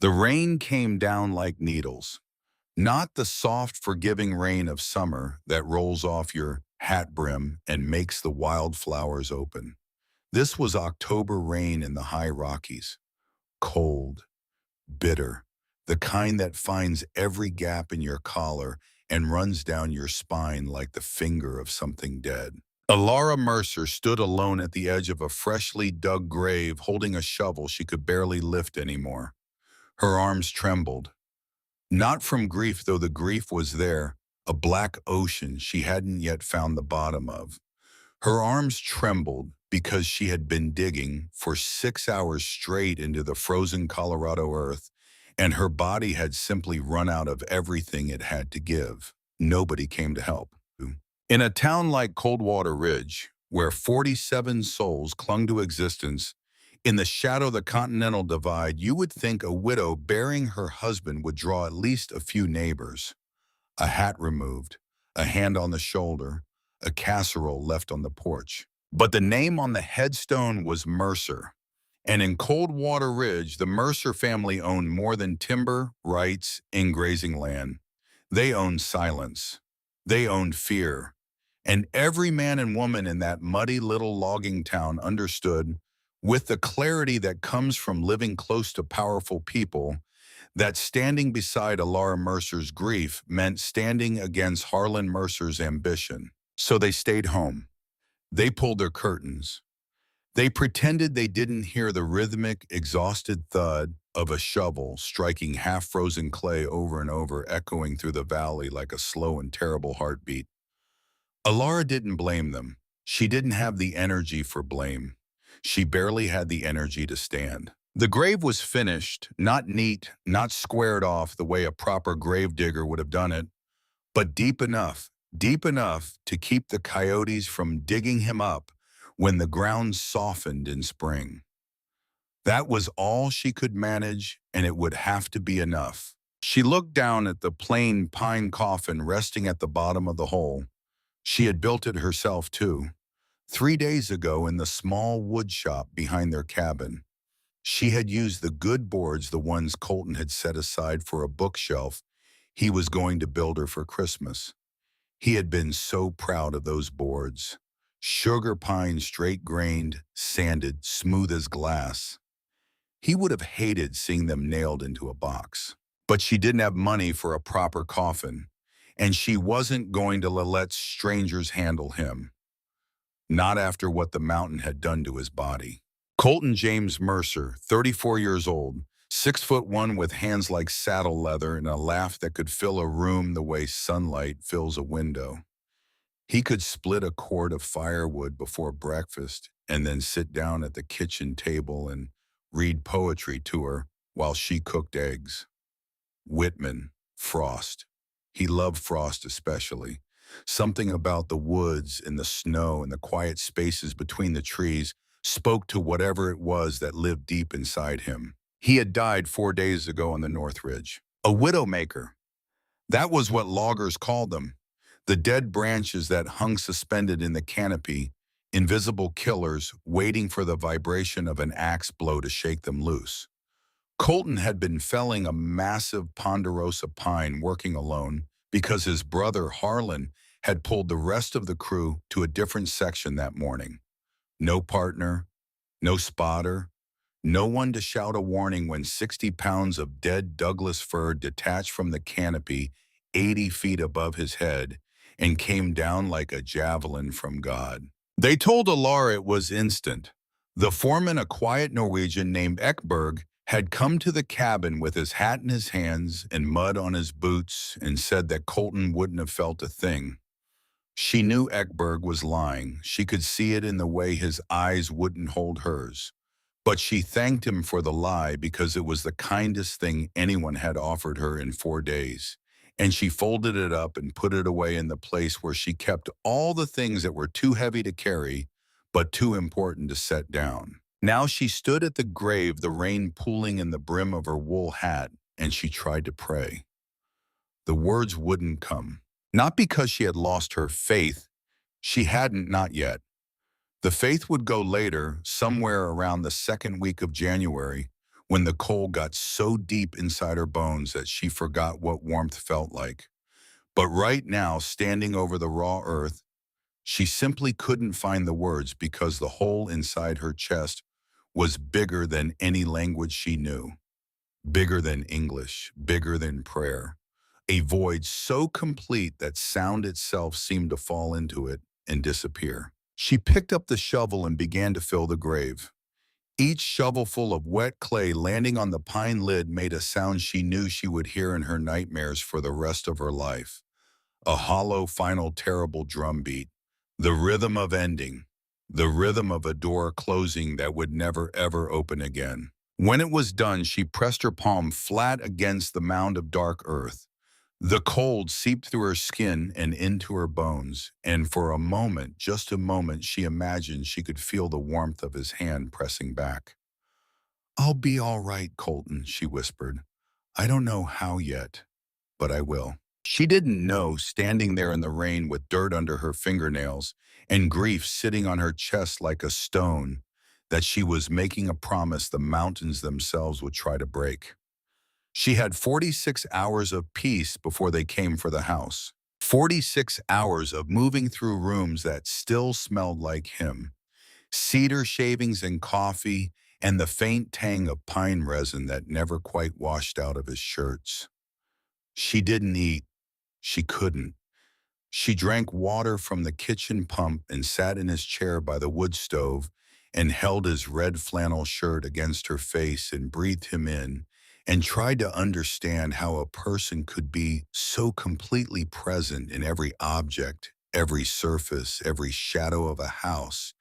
The rain came down like needles, not the soft, forgiving rain of summer that rolls off your hat brim and makes the wildflowers open. This was October rain in the high Rockies, cold, bitter, the kind that finds every gap in your collar and runs down your spine like the finger of something dead. Alara Mercer stood alone at the edge of a freshly dug grave, holding a shovel she could barely lift anymore. Her arms trembled, not from grief, though the grief was there, a black ocean she hadn't yet found the bottom of. Her arms trembled because she had been digging for 6 hours straight into the frozen Colorado earth, and her body had simply run out of everything it had to give. Nobody came to help. In a town like Coldwater Ridge, where 47 souls clung to existence, in the shadow of the Continental Divide, you would think a widow burying her husband would draw at least a few neighbors. A hat removed, a hand on the shoulder, a casserole left on the porch. But the name on the headstone was Mercer. And in Coldwater Ridge, the Mercer family owned more than timber, rights, and grazing land. They owned silence. They owned fear. And every man and woman in that muddy little logging town understood, with the clarity that comes from living close to powerful people, that standing beside Alara Mercer's grief meant standing against Harlan Mercer's ambition. So they stayed home. They pulled their curtains. They pretended they didn't hear the rhythmic, exhausted thud of a shovel striking half-frozen clay over and over, echoing through the valley like a slow and terrible heartbeat. Alara didn't blame them. She didn't have the energy for blame. She barely had the energy to stand. The grave was finished, not neat, not squared off the way a proper gravedigger would have done it, but deep enough to keep the coyotes from digging him up when the ground softened in spring. That was all she could manage, and it would have to be enough. She looked down at the plain pine coffin resting at the bottom of the hole. She had built it herself, too, 3 days ago in the small wood shop behind their cabin. She had used the good boards, the ones Colton had set aside for a bookshelf he was going to build her for Christmas. He had been so proud of those boards. Sugar pine, straight-grained, sanded, smooth as glass. He would have hated seeing them nailed into a box. But she didn't have money for a proper coffin, and she wasn't going to let strangers handle him. Not after what the mountain had done to his body. Colton James Mercer, 34 years old, 6'1" with hands like saddle leather and a laugh that could fill a room the way sunlight fills a window. He could split a cord of firewood before breakfast and then sit down at the kitchen table and read poetry to her while she cooked eggs. Whitman, Frost. He loved Frost especially. Something about the woods and the snow and the quiet spaces between the trees spoke to whatever it was that lived deep inside him. He had died 4 days ago on the North Ridge. A widowmaker. That was what loggers called them. The dead branches that hung suspended in the canopy, invisible killers waiting for the vibration of an axe blow to shake them loose. Colton had been felling a massive ponderosa pine working alone because his brother Harlan had pulled the rest of the crew to a different section that morning. No partner, no spotter, no one to shout a warning when 60 pounds of dead Douglas fir detached from the canopy 80 feet above his head and came down like a javelin from God. They told Alara it was instant. The foreman, a quiet Norwegian named Ekberg, had come to the cabin with his hat in his hands and mud on his boots and said that Colton wouldn't have felt a thing. She knew Ekberg was lying. She could see it in the way his eyes wouldn't hold hers. But she thanked him for the lie because it was the kindest thing anyone had offered her in 4 days. And she folded it up and put it away in the place where she kept all the things that were too heavy to carry, but too important to set down. Now she stood at the grave, the rain pooling in the brim of her wool hat, and she tried to pray. The words wouldn't come. Not because she had lost her faith. She hadn't, not yet. The faith would go later, somewhere around the second week of January, when the cold got so deep inside her bones that she forgot what warmth felt like. But right now, standing over the raw earth, she simply couldn't find the words because the hole inside her chest was bigger than any language she knew, bigger than English, bigger than prayer. A void so complete that sound itself seemed to fall into it and disappear. She picked up the shovel and began to fill the grave. Each shovelful of wet clay landing on the pine lid made a sound she knew she would hear in her nightmares for the rest of her life. A hollow, final, terrible drum beat. The rhythm of ending. The rhythm of a door closing that would never ever open again. When it was done, she pressed her palm flat against the mound of dark earth. The cold seeped through her skin and into her bones, and for a moment, just a moment, she imagined she could feel the warmth of his hand pressing back. "I'll be all right, Colton," she whispered. "I don't know how yet, but I will." She didn't know, standing there in the rain with dirt under her fingernails and grief sitting on her chest like a stone, that she was making a promise the mountains themselves would try to break. She had 46 hours of peace before they came for the house. 46 hours of moving through rooms that still smelled like him. Cedar shavings and coffee, and the faint tang of pine resin that never quite washed out of his shirts. She didn't eat. She couldn't. She drank water from the kitchen pump and sat in his chair by the wood stove and held his red flannel shirt against her face and breathed him in and tried to understand how a person could be so completely present in every object, every surface, every shadow of a house,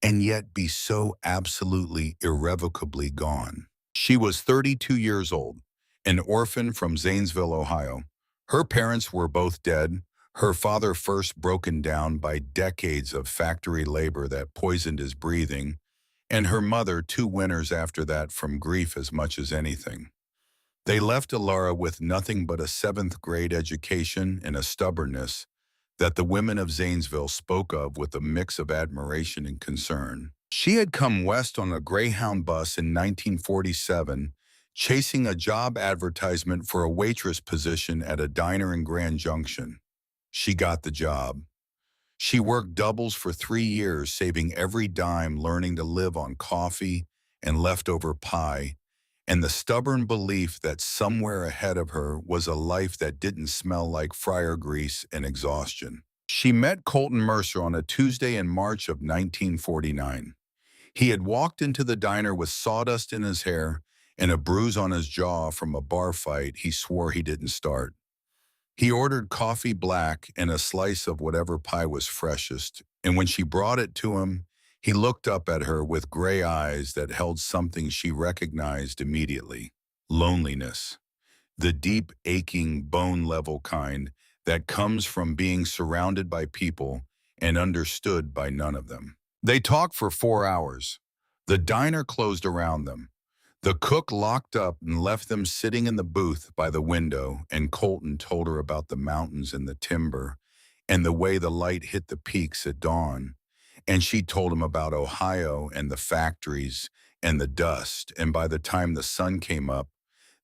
and yet be so absolutely irrevocably gone. She was 32 years old, an orphan from Zanesville, Ohio. Her parents were both dead, her father first broken down by decades of factory labor that poisoned his breathing, and her mother 2 winters after that from grief as much as anything. They left Alara with nothing but a seventh-grade education and a stubbornness that the women of Zanesville spoke of with a mix of admiration and concern. She had come west on a Greyhound bus in 1947, chasing a job advertisement for a waitress position at a diner in Grand Junction. She got the job. She worked doubles for 3 years, saving every dime, learning to live on coffee and leftover pie, and the stubborn belief that somewhere ahead of her was a life that didn't smell like fryer grease and exhaustion. She met Colton Mercer on a Tuesday in March of 1949. He had walked into the diner with sawdust in his hair and a bruise on his jaw from a bar fight he swore he didn't start. He ordered coffee black and a slice of whatever pie was freshest, and when she brought it to him, he looked up at her with gray eyes that held something she recognized immediately: loneliness. The deep, aching, bone-level kind that comes from being surrounded by people and understood by none of them. They talked for 4 hours. The diner closed around them. The cook locked up and left them sitting in the booth by the window, and Colton told her about the mountains and the timber and the way the light hit the peaks at dawn. And she told him about Ohio and the factories and the dust, and by the time the sun came up,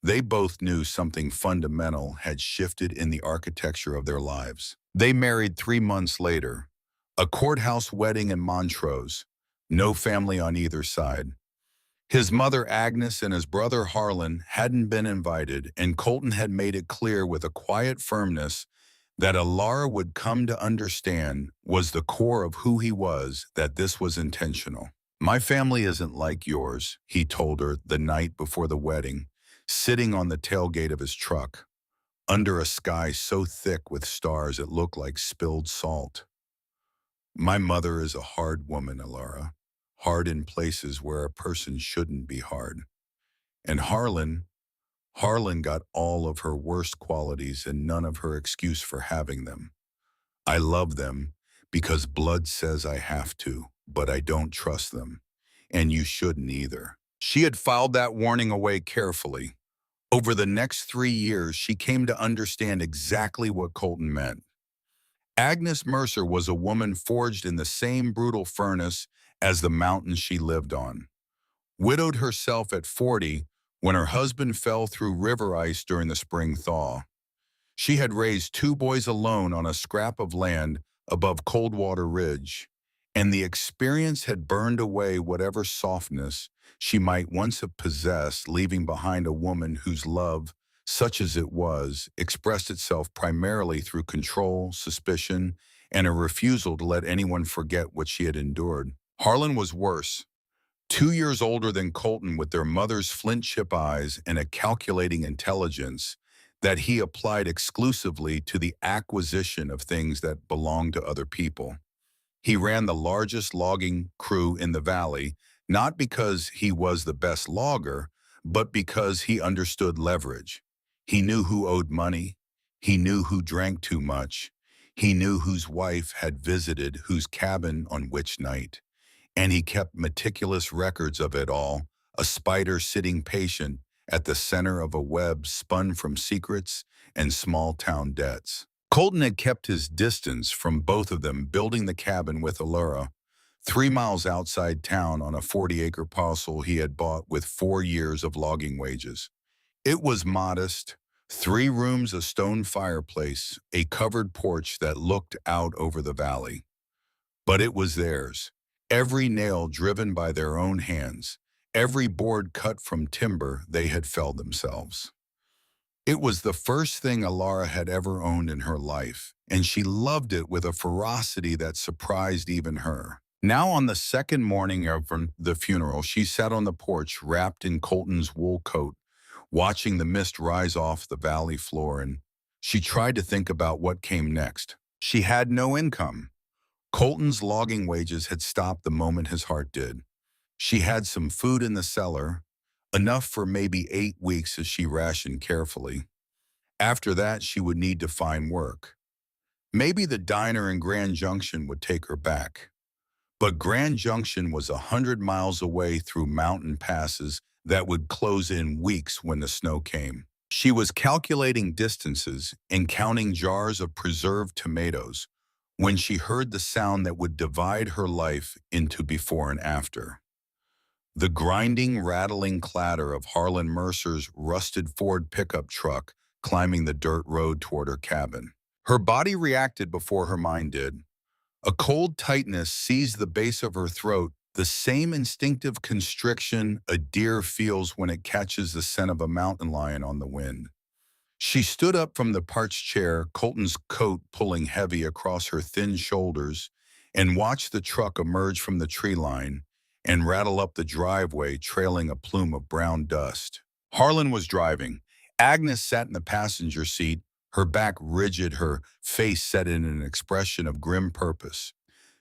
they both knew something fundamental had shifted in the architecture of their lives. They married 3 months later. A courthouse wedding in Montrose. No family on either side. His mother Agnes and his brother Harlan hadn't been invited, and Colton had made it clear with a quiet firmness that Alara would come to understand was the core of who he was, that this was intentional. "My family isn't like yours," he told her the night before the wedding, sitting on the tailgate of his truck, under a sky so thick with stars it looked like spilled salt. "My mother is a hard woman, Alara, hard in places where a person shouldn't be hard. And Harlan got all of her worst qualities and none of her excuse for having them. I love them because blood says I have to, but I don't trust them. And you shouldn't either." She had filed that warning away carefully. Over the next 3 years, she came to understand exactly what Colton meant. Agnes Mercer was a woman forged in the same brutal furnace as the mountains she lived on. Widowed herself at 40, when her husband fell through river ice during the spring thaw. She had raised two boys alone on a scrap of land above Coldwater Ridge, and the experience had burned away whatever softness she might once have possessed, leaving behind a woman whose love, such as it was, expressed itself primarily through control, suspicion, and a refusal to let anyone forget what she had endured. Harlan was worse. 2 years older than Colton, with their mother's flint chip eyes and a calculating intelligence that he applied exclusively to the acquisition of things that belonged to other people. He ran the largest logging crew in the valley, not because he was the best logger, but because he understood leverage. He knew who owed money. He knew who drank too much. He knew whose wife had visited whose cabin on which night. And he kept meticulous records of it all, a spider sitting patient at the center of a web spun from secrets and small-town debts. Colton had kept his distance from both of them, building the cabin with Allura, 3 miles outside town on a 40-acre parcel he had bought with 4 years of logging wages. It was modest, 3 rooms, a stone fireplace, a covered porch that looked out over the valley. But it was theirs, every nail driven by their own hands, every board cut from timber they had felled themselves. It was the first thing Alara had ever owned in her life, and she loved it with a ferocity that surprised even her. Now, on the second morning of the funeral, she sat on the porch wrapped in Colton's wool coat, watching the mist rise off the valley floor, and she tried to think about what came next. She had no income. Colton's logging wages had stopped the moment his heart did. She had some food in the cellar, enough for maybe 8 weeks as she rationed carefully. After that, she would need to find work. Maybe the diner in Grand Junction would take her back. But Grand Junction was 100 miles away through mountain passes that would close in weeks when the snow came. She was calculating distances and counting jars of preserved tomatoes when she heard the sound that would divide her life into before and after. The grinding, rattling clatter of Harlan Mercer's rusted Ford pickup truck climbing the dirt road toward her cabin. Her body reacted before her mind did. A cold tightness seized the base of her throat, the same instinctive constriction a deer feels when it catches the scent of a mountain lion on the wind. She stood up from the parched chair, Colton's coat pulling heavy across her thin shoulders, and watched the truck emerge from the tree line and rattle up the driveway, trailing a plume of brown dust. Harlan was driving. Agnes sat in the passenger seat, her back rigid, her face set in an expression of grim purpose.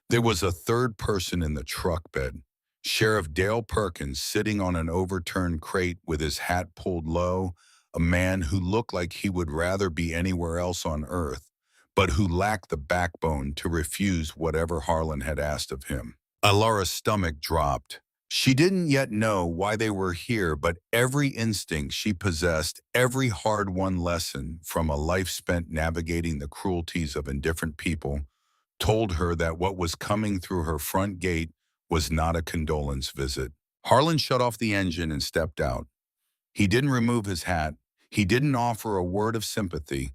There was a third person in the truck bed, Sheriff Dale Perkins, sitting on an overturned crate with his hat pulled low, a man who looked like he would rather be anywhere else on earth, but who lacked the backbone to refuse whatever Harlan had asked of him. Alara's stomach dropped. She didn't yet know why they were here, but every instinct she possessed, every hard-won lesson from a life spent navigating the cruelties of indifferent people, told her that what was coming through her front gate was not a condolence visit. Harlan shut off the engine and stepped out. He didn't remove his hat. He didn't offer a word of sympathy.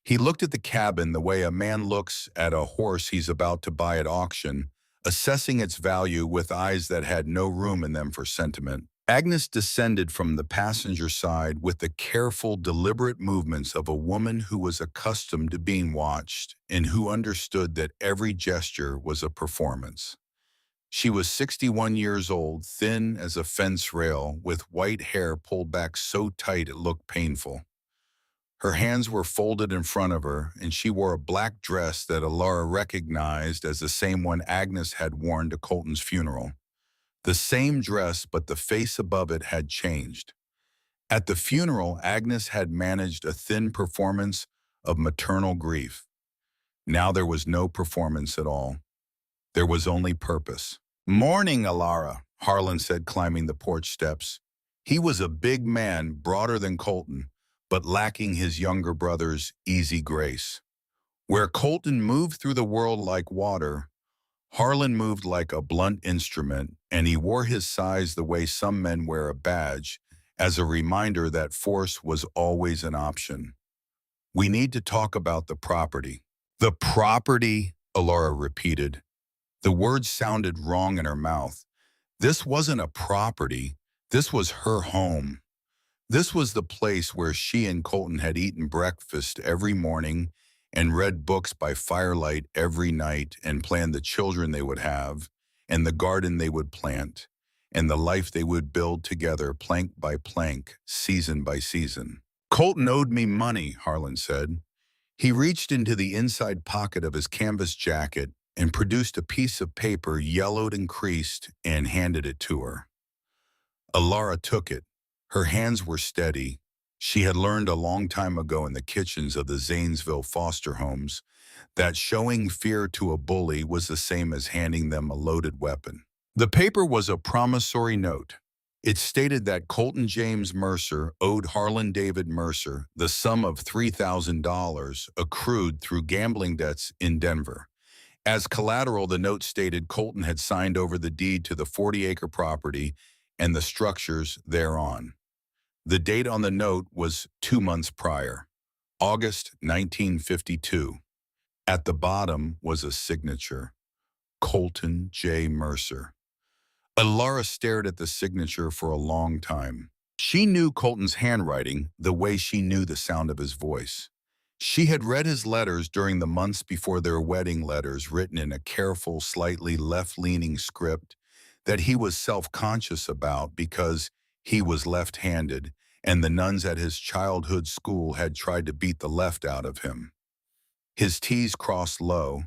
He looked at the cabin the way a man looks at a horse he's about to buy at auction, assessing its value with eyes that had no room in them for sentiment. Agnes descended from the passenger side with the careful, deliberate movements of a woman who was accustomed to being watched and who understood that every gesture was a performance. She was 61 years old, thin as a fence rail, with white hair pulled back so tight it looked painful. Her hands were folded in front of her, and she wore a black dress that Alara recognized as the same one Agnes had worn to Colton's funeral. The same dress, but the face above it had changed. At the funeral, Agnes had managed a thin performance of maternal grief. Now there was no performance at all. There was only purpose. "Morning, Alara," Harlan said, climbing the porch steps. He was a big man, broader than Colton, but lacking his younger brother's easy grace. Where Colton moved through the world like water, Harlan moved like a blunt instrument, and he wore his size the way some men wear a badge, as a reminder that force was always an option. We need to talk about the property. The property, Alara repeated. The words sounded wrong in her mouth. This wasn't a property. This was her home. This was the place where she and Colton had eaten breakfast every morning and read books by firelight every night and planned the children they would have and the garden they would plant and the life they would build together plank by plank, season by season. Colton owed me money, Harlan said. He reached into the inside pocket of his canvas jacket and produced a piece of paper yellowed and creased and handed it to her. Alara took it. Her hands were steady. She had learned a long time ago in the kitchens of the Zanesville foster homes that showing fear to a bully was the same as handing them a loaded weapon. The paper was a promissory note. It stated that Colton James Mercer owed Harlan David Mercer the sum of $3,000 accrued through gambling debts in Denver. As collateral, the note stated Colton had signed over the deed to the 40-acre property and the structures thereon. The date on the note was 2 months prior, August 1952. At the bottom was a signature, Colton J. Mercer. Alara stared at the signature for a long time. She knew Colton's handwriting the way she knew the sound of his voice. She had read his letters during the months before their wedding letters, written in a careful, slightly left-leaning script that he was self-conscious about because he was left-handed, and the nuns at his childhood school had tried to beat the left out of him. His T's crossed low.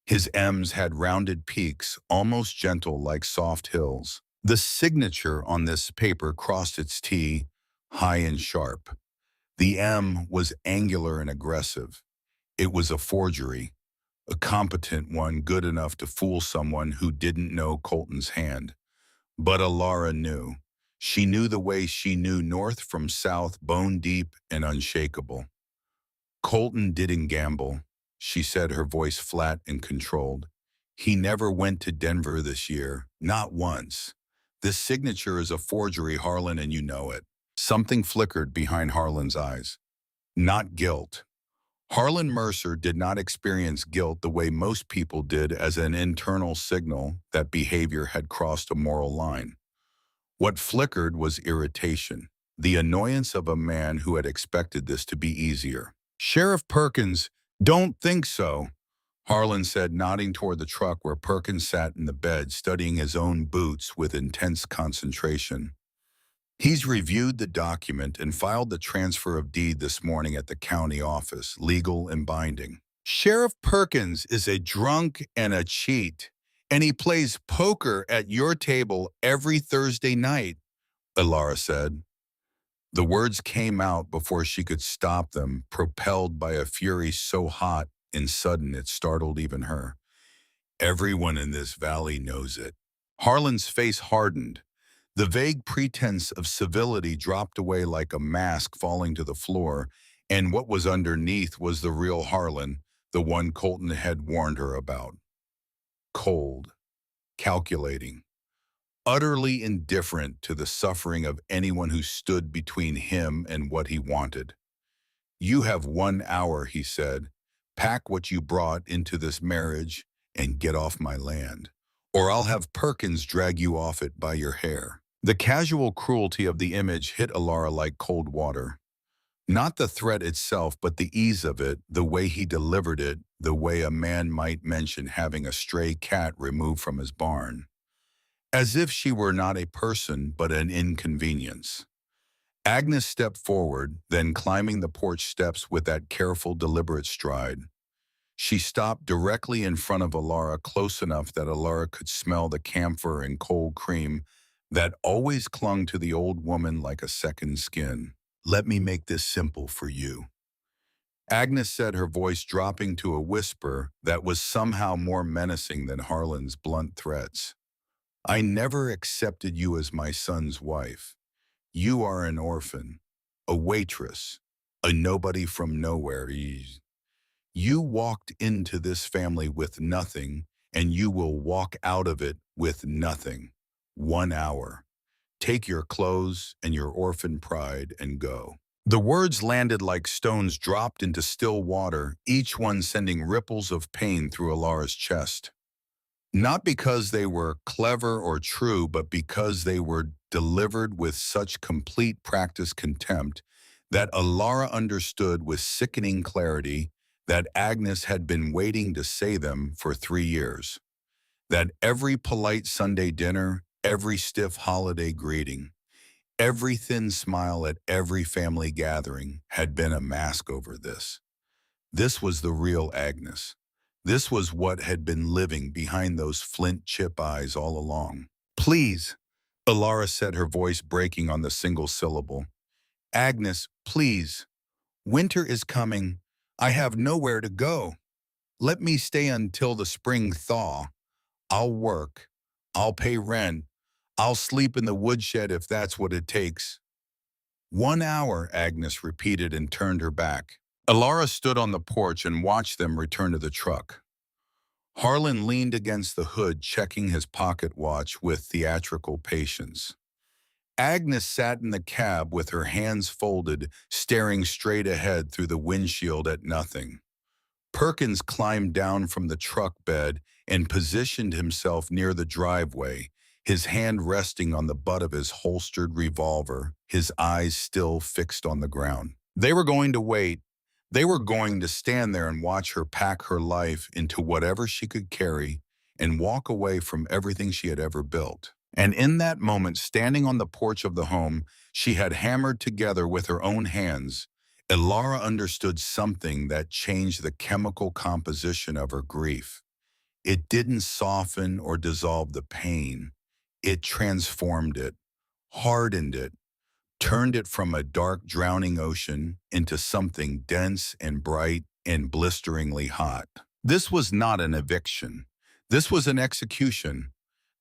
His M's had rounded peaks, almost gentle like soft hills. The signature on this paper crossed its T, high and sharp. The M was angular and aggressive. It was a forgery, a competent one good enough to fool someone who didn't know Colton's hand. But Alara knew. She knew the way she knew north from south, bone deep and unshakable. Colton didn't gamble, she said, her voice flat and controlled. He never went to Denver this year, not once. This signature is a forgery, Harlan, and you know it. Something flickered behind Harlan's eyes. Not guilt. Harlan Mercer did not experience guilt the way most people did, as an internal signal that behavior had crossed a moral line. What flickered was irritation, the annoyance of a man who had expected this to be easier. Sheriff Perkins, don't think so, Harlan said, nodding toward the truck where Perkins sat in the bed, studying his own boots with intense concentration. He's reviewed the document and filed the transfer of deed this morning at the county office, legal and binding. Sheriff Perkins is a drunk and a cheat, and he plays poker at your table every Thursday night, Alara said. The words came out before she could stop them, propelled by a fury so hot and sudden it startled even her. Everyone in this valley knows it. Harlan's face hardened. The vague pretense of civility dropped away like a mask falling to the floor, and what was underneath was the real Harlan, the one Colton had warned her about. Cold, calculating, utterly indifferent to the suffering of anyone who stood between him and what he wanted. You have 1 hour, he said. Pack what you brought into this marriage and get off my land, or I'll have Perkins drag you off it by your hair. The casual cruelty of the image hit Alara like cold water. Not the threat itself, but the ease of it, the way he delivered it, the way a man might mention having a stray cat removed from his barn. As if she were not a person, but an inconvenience. Agnes stepped forward, then climbing the porch steps with that careful, deliberate stride. She stopped directly in front of Alara, close enough that Alara could smell the camphor and cold cream that always clung to the old woman like a second skin. Let me make this simple for you, Agnes said, her voice dropping to a whisper that was somehow more menacing than Harlan's blunt threats. I never accepted you as my son's wife. You are an orphan, a waitress, a nobody from nowhere. You walked into this family with nothing, and you will walk out of it with nothing. 1 hour. Take your clothes and your orphan pride and go." The words landed like stones dropped into still water, each one sending ripples of pain through Alara's chest. Not because they were clever or true, but because they were delivered with such complete practice contempt that Alara understood with sickening clarity that Agnes had been waiting to say them for 3 years. That every polite Sunday dinner, every stiff holiday greeting, every thin smile at every family gathering had been a mask over this. This was the real Agnes. This was what had been living behind those flint chip eyes all along. "Please," Alara said, her voice breaking on the single syllable. "Agnes, please. Winter is coming. I have nowhere to go. Let me stay until the spring thaw. I'll work. I'll pay rent. I'll sleep in the woodshed if that's what it takes." "1 hour," Agnes repeated and turned her back. Alara stood on the porch and watched them return to the truck. Harlan leaned against the hood, checking his pocket watch with theatrical patience. Agnes sat in the cab with her hands folded, staring straight ahead through the windshield at nothing. Perkins climbed down from the truck bed and positioned himself near the driveway, his hand resting on the butt of his holstered revolver, his eyes still fixed on the ground. They were going to wait. They were going to stand there and watch her pack her life into whatever she could carry and walk away from everything she had ever built. And in that moment, standing on the porch of the home she had hammered together with her own hands, Elara understood something that changed the chemical composition of her grief. It didn't soften or dissolve the pain. It transformed it, hardened it, turned it from a dark, drowning ocean into something dense and bright and blisteringly hot. This was not an eviction. This was an execution.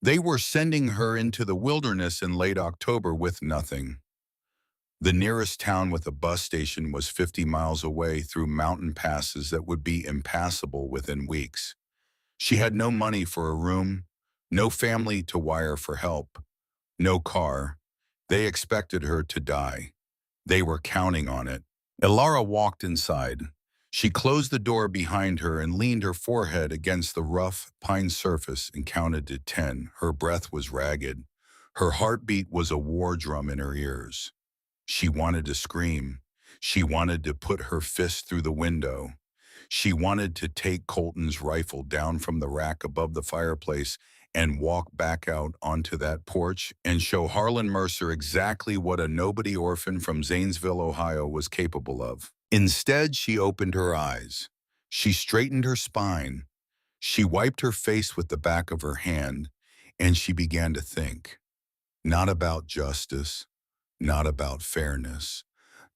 They were sending her into the wilderness in late October with nothing. The nearest town with a bus station was 50 miles away through mountain passes that would be impassable within weeks. She had no money for a room, no family to wire for help, no car. They expected her to die. They were counting on it. Elara walked inside. She closed the door behind her and leaned her forehead against the rough pine surface and counted to 10. Her breath was ragged. Her heartbeat was a war drum in her ears. She wanted to scream. She wanted to put her fist through the window. She wanted to take Colton's rifle down from the rack above the fireplace and walk back out onto that porch and show Harlan Mercer exactly what a nobody orphan from Zanesville, Ohio was capable of. Instead, she opened her eyes. She straightened her spine. She wiped her face with the back of her hand, and she began to think. Not about justice, not about fairness,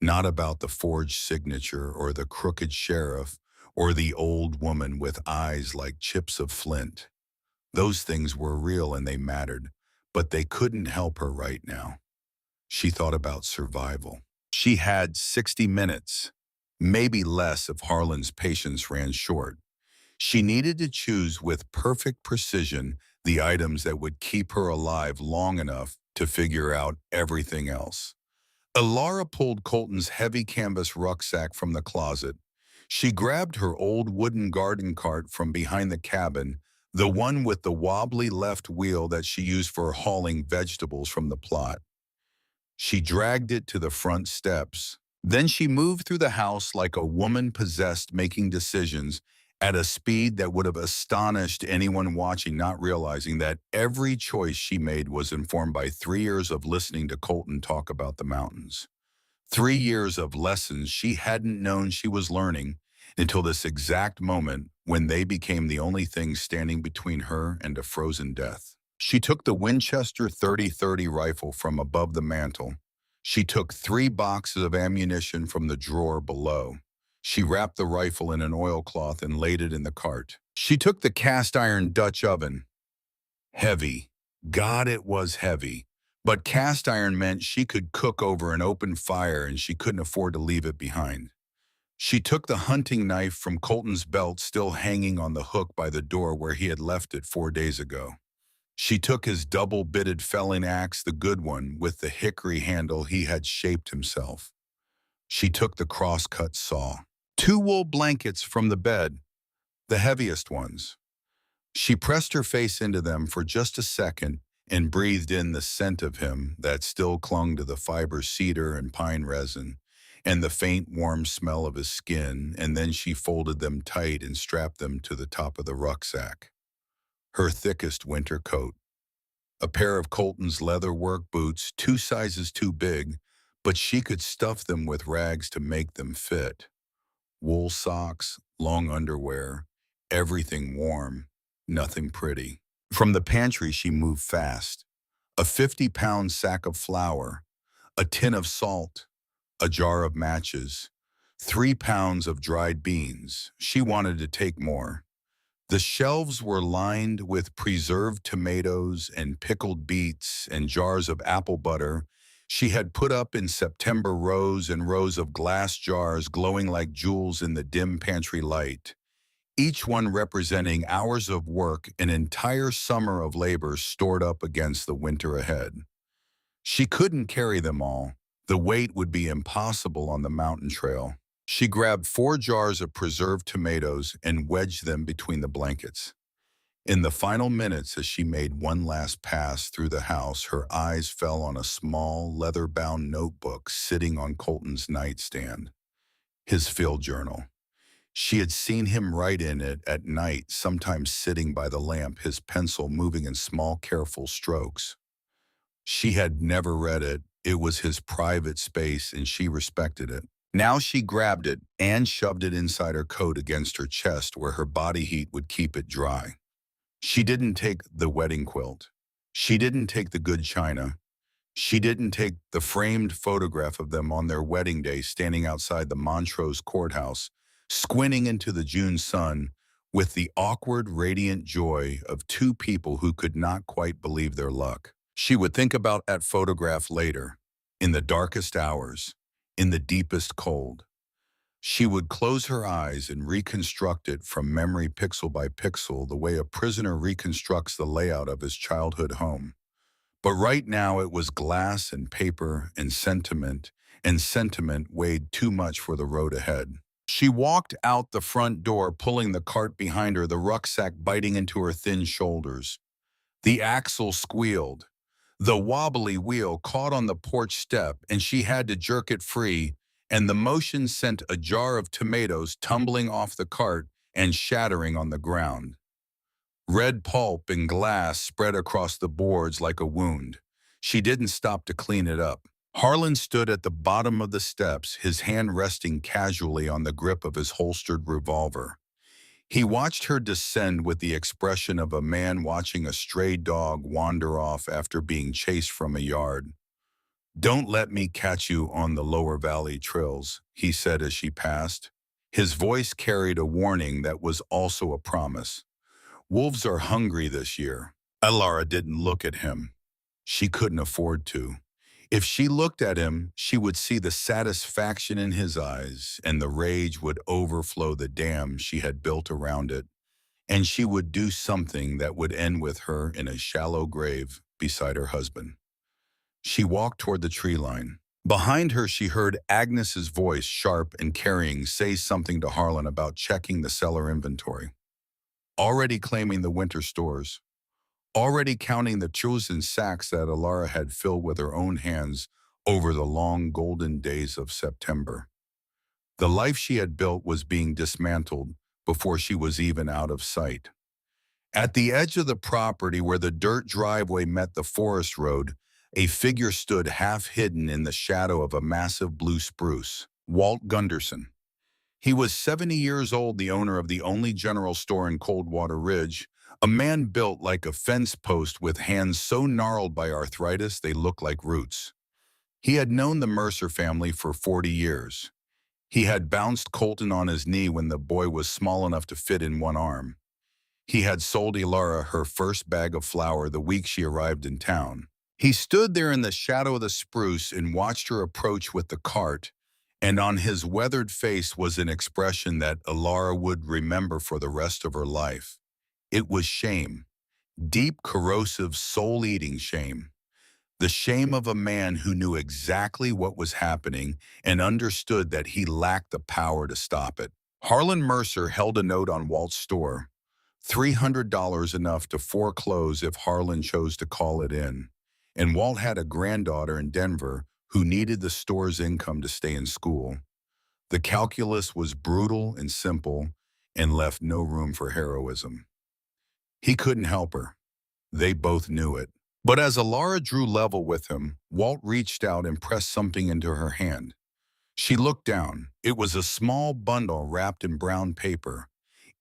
not about the forged signature or the crooked sheriff or the old woman with eyes like chips of flint. Those things were real and they mattered, but they couldn't help her right now. She thought about survival. She had 60 minutes, maybe less if Harlan's patience ran short. She needed to choose with perfect precision the items that would keep her alive long enough to figure out everything else. Elara pulled Colton's heavy canvas rucksack from the closet. She grabbed her old wooden garden cart from behind the cabin, the one with the wobbly left wheel that she used for hauling vegetables from the plot. She dragged it to the front steps. Then she moved through the house like a woman possessed, making decisions at a speed that would have astonished anyone watching, not realizing that every choice she made was informed by 3 years of listening to Colton talk about the mountains. 3 years of lessons she hadn't known she was learning until this exact moment when they became the only thing standing between her and a frozen death. She took the Winchester 30-30 rifle from above the mantel. She took 3 boxes of ammunition from the drawer below. She wrapped the rifle in an oilcloth and laid it in the cart. She took the cast-iron Dutch oven. Heavy. God, it was heavy. But cast iron meant she could cook over an open fire and she couldn't afford to leave it behind. She took the hunting knife from Colton's belt, still hanging on the hook by the door where he had left it 4 days ago. She took his double-bitted felling axe, the good one, with the hickory handle he had shaped himself. She took the cross-cut saw. 2 wool blankets from the bed, the heaviest ones. She pressed her face into them for just a second and breathed in the scent of him that still clung to the fiber cedar and pine resin, and the faint warm smell of his skin, and then she folded them tight and strapped them to the top of the rucksack. Her thickest winter coat. A pair of Colton's leather work boots, 2 sizes too big, but she could stuff them with rags to make them fit. Wool socks, long underwear, everything warm, nothing pretty. From the pantry she moved fast. A 50-pound sack of flour, a tin of salt, a jar of matches, 3 pounds of dried beans. She wanted to take more. The shelves were lined with preserved tomatoes and pickled beets and jars of apple butter. She had put up in September rows and rows of glass jars glowing like jewels in the dim pantry light, each one representing hours of work, an entire summer of labor stored up against the winter ahead. She couldn't carry them all. The weight would be impossible on the mountain trail. She grabbed 4 jars of preserved tomatoes and wedged them between the blankets. In the final minutes, as she made one last pass through the house, her eyes fell on a small, leather-bound notebook sitting on Colton's nightstand. His field journal. She had seen him write in it at night, sometimes sitting by the lamp, his pencil moving in small, careful strokes. She had never read it. It was his private space, and she respected it. Now she grabbed it and shoved it inside her coat against her chest where her body heat would keep it dry. She didn't take the wedding quilt. She didn't take the good china. She didn't take the framed photograph of them on their wedding day standing outside the Montrose courthouse, squinting into the June sun with the awkward, radiant joy of 2 people who could not quite believe their luck. She would think about that photograph later, in the darkest hours, in the deepest cold. She would close her eyes and reconstruct it from memory pixel by pixel the way a prisoner reconstructs the layout of his childhood home. But right now it was glass and paper and sentiment weighed too much for the road ahead. She walked out the front door, pulling the cart behind her, the rucksack biting into her thin shoulders. The axle squealed. The wobbly wheel caught on the porch step, and she had to jerk it free, and the motion sent a jar of tomatoes tumbling off the cart and shattering on the ground. Red pulp and glass spread across the boards like a wound. She didn't stop to clean it up. Harlan stood at the bottom of the steps, his hand resting casually on the grip of his holstered revolver. He watched her descend with the expression of a man watching a stray dog wander off after being chased from a yard. "Don't let me catch you on the lower valley trails," he said as she passed. His voice carried a warning that was also a promise. "Wolves are hungry this year." Alara didn't look at him. She couldn't afford to. If she looked at him, she would see the satisfaction in his eyes, and the rage would overflow the dam she had built around it, and she would do something that would end with her in a shallow grave beside her husband. She walked toward the tree line. Behind her, she heard Agnes's voice, sharp and carrying, say something to Harlan about checking the cellar inventory. Already claiming the winter stores. Already counting the chosen sacks that Alara had filled with her own hands over the long golden days of September. The life she had built was being dismantled before she was even out of sight. At the edge of the property where the dirt driveway met the forest road, a figure stood half hidden in the shadow of a massive blue spruce. Walt Gunderson. He was 70 years old, the owner of the only general store in Coldwater Ridge, a man built like a fence post with hands so gnarled by arthritis they looked like roots. He had known the Mercer family for 40 years. He had bounced Colton on his knee when the boy was small enough to fit in one arm. He had sold Alara her first bag of flour the week she arrived in town. He stood there in the shadow of the spruce and watched her approach with the cart, and on his weathered face was an expression that Alara would remember for the rest of her life. It was shame. Deep, corrosive, soul-eating shame. The shame of a man who knew exactly what was happening and understood that he lacked the power to stop it. Harlan Mercer held a note on Walt's store, $300 enough to foreclose if Harlan chose to call it in. And Walt had a granddaughter in Denver who needed the store's income to stay in school. The calculus was brutal and simple and left no room for heroism. He couldn't help her. They both knew it. But as Alara drew level with him, Walt reached out and pressed something into her hand. She looked down. It was a small bundle wrapped in brown paper.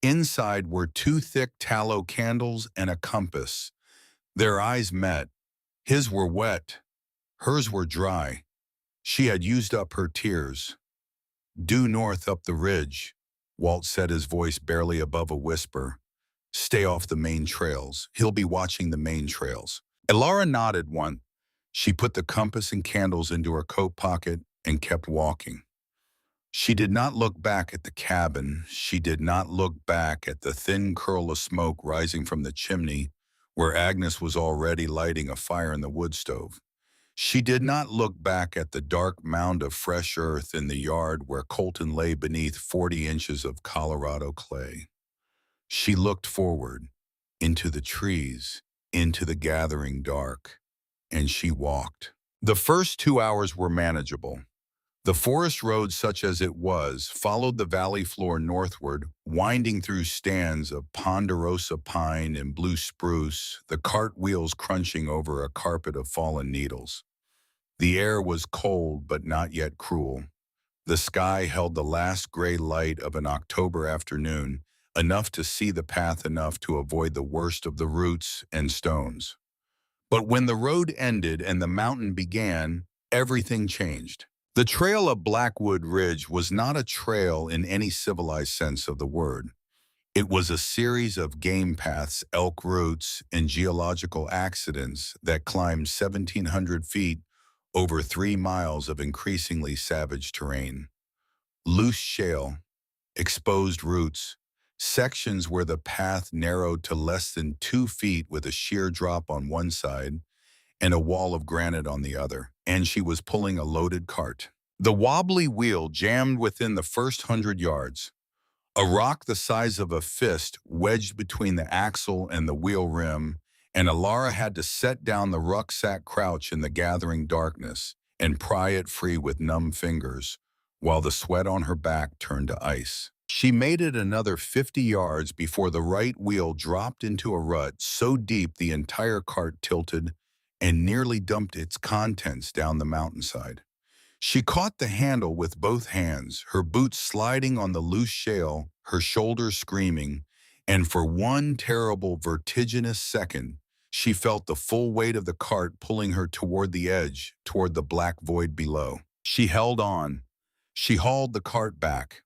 Inside were two thick tallow candles and a compass. Their eyes met. His were wet. Hers were dry. She had used up her tears. "Due north up the ridge," Walt said, his voice barely above a whisper. "Stay off the main trails. He'll be watching the main trails." Alara nodded once. She put the compass and candles into her coat pocket and kept walking. She did not look back at the cabin. She did not look back at the thin curl of smoke rising from the chimney where Agnes was already lighting a fire in the wood stove. She did not look back at the dark mound of fresh earth in the yard where Colton lay beneath 40 inches of Colorado clay. She looked forward, into the trees, into the gathering dark, and she walked. The first 2 hours were manageable. The forest road, such as it was, followed the valley floor northward, winding through stands of ponderosa pine and blue spruce, the cart wheels crunching over a carpet of fallen needles. The air was cold but not yet cruel. The sky held the last gray light of an October afternoon, enough to see the path, enough to avoid the worst of the roots and stones. But when the road ended and the mountain began, everything changed. The trail up Blackwood Ridge was not a trail in any civilized sense of the word. It was a series of game paths, elk routes, and geological accidents that climbed 1,700 feet over 3 miles of increasingly savage terrain. Loose shale, exposed roots, sections where the path narrowed to less than 2 feet with a sheer drop on one side and a wall of granite on the other, and she was pulling a loaded cart. The wobbly wheel jammed within the first 100 yards. A rock the size of a fist wedged between the axle and the wheel rim, and Alara had to set down the rucksack crouch in the gathering darkness and pry it free with numb fingers, while the sweat on her back turned to ice. She made it another 50 yards before the right wheel dropped into a rut so deep the entire cart tilted and nearly dumped its contents down the mountainside. She caught the handle with both hands, her boots sliding on the loose shale, her shoulders screaming, and for one terrible, vertiginous second, she felt the full weight of the cart pulling her toward the edge, toward the black void below. She held on. She hauled the cart back.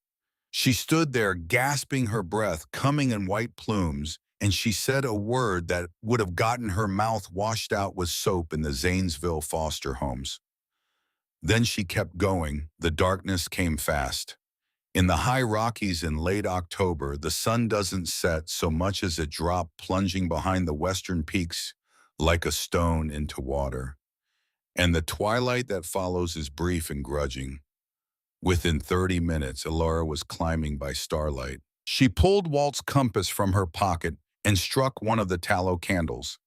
She stood there, gasping her breath, coming in white plumes, and she said a word that would have gotten her mouth washed out with soap in the Zanesville foster homes. Then she kept going. The darkness came fast. In the high Rockies in late October, the sun doesn't set so much as it dropped, plunging behind the western peaks like a stone into water. And the twilight that follows is brief and grudging. Within 30 minutes, Alara was climbing by starlight. She pulled Walt's compass from her pocket and struck one of the tallow candles.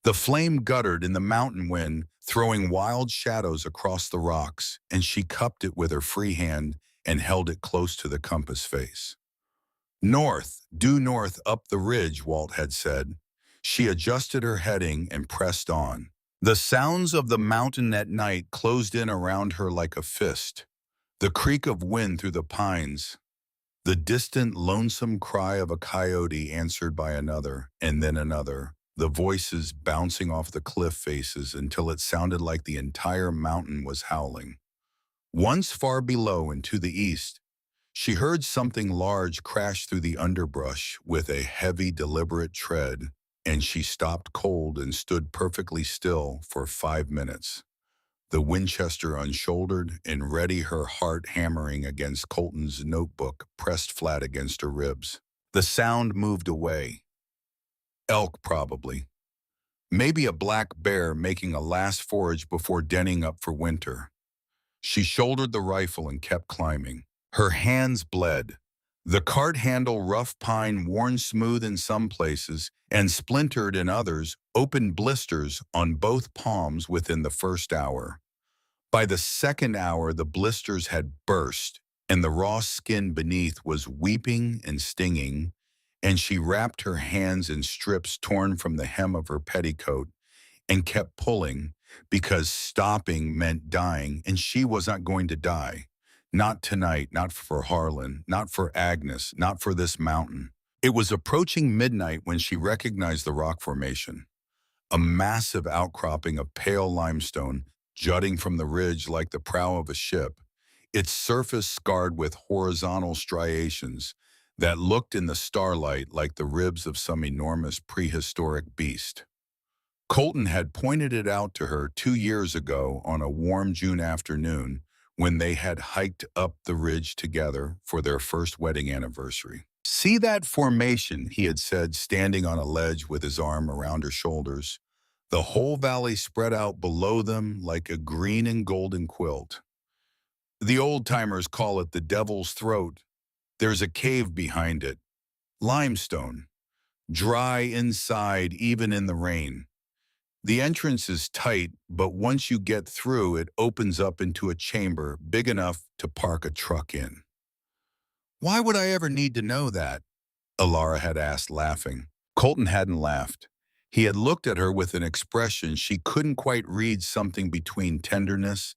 The flame guttered in the mountain wind, throwing wild shadows across the rocks, and she cupped it with her free hand and held it close to the compass face. "North, due north up the ridge," Walt had said. She adjusted her heading and pressed on. The sounds of the mountain at night closed in around her like a fist. The creak of wind through the pines, the distant lonesome cry of a coyote answered by another, and then another, the voices bouncing off the cliff faces until it sounded like the entire mountain was howling. Once far below and to the east, she heard something large crash through the underbrush with a heavy, deliberate tread, and she stopped cold and stood perfectly still for 5 minutes. The Winchester unshouldered and ready, her heart hammering against Colton's notebook pressed flat against her ribs. The sound moved away. Elk, probably. Maybe a black bear making a last forage before denning up for winter. She shouldered the rifle and kept climbing. Her hands bled. The cart handle, rough pine, worn smooth in some places and splintered in others, opened blisters on both palms within the first hour. By the second hour, the blisters had burst, and the raw skin beneath was weeping and stinging, and she wrapped her hands in strips torn from the hem of her petticoat and kept pulling because stopping meant dying, and she was not going to die. Not tonight, not for Harlan, not for Agnes, not for this mountain. It was approaching midnight when she recognized the rock formation, a massive outcropping of pale limestone jutting from the ridge like the prow of a ship, its surface scarred with horizontal striations that looked in the starlight like the ribs of some enormous prehistoric beast. Colton had pointed it out to her 2 years ago on a warm June afternoon when they had hiked up the ridge together for their first wedding anniversary. "See that formation," he had said, standing on a ledge with his arm around her shoulders. The whole valley spread out below them like a green and golden quilt. The old-timers call it the Devil's Throat. There's a cave behind it. Limestone. Dry inside, even in the rain. The entrance is tight, but once you get through, it opens up into a chamber big enough to park a truck in. "Why would I ever need to know that?" Alara had asked, laughing. Colton hadn't laughed. He had looked at her with an expression she couldn't quite read, something between tenderness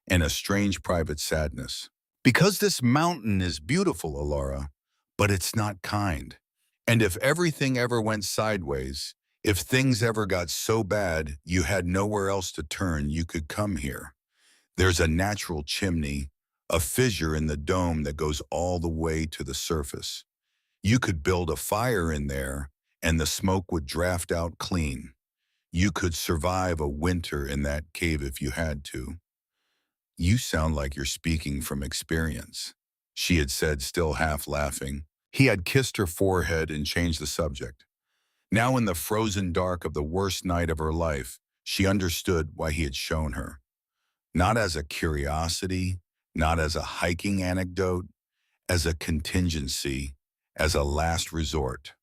and a strange private sadness. "Because this mountain is beautiful, Alara, but it's not kind. And if everything ever went sideways, if things ever got so bad you had nowhere else to turn, you could come here. There's a natural chimney, a fissure in the dome that goes all the way to the surface. You could build a fire in there, and the smoke would draft out clean. You could survive a winter in that cave if you had to." "You sound like you're speaking from experience," she had said, still half laughing. He had kissed her forehead and changed the subject. Now, in the frozen dark of the worst night of her life, she understood why he had shown her. Not as a curiosity, not as a hiking anecdote, as a contingency, as a last resort.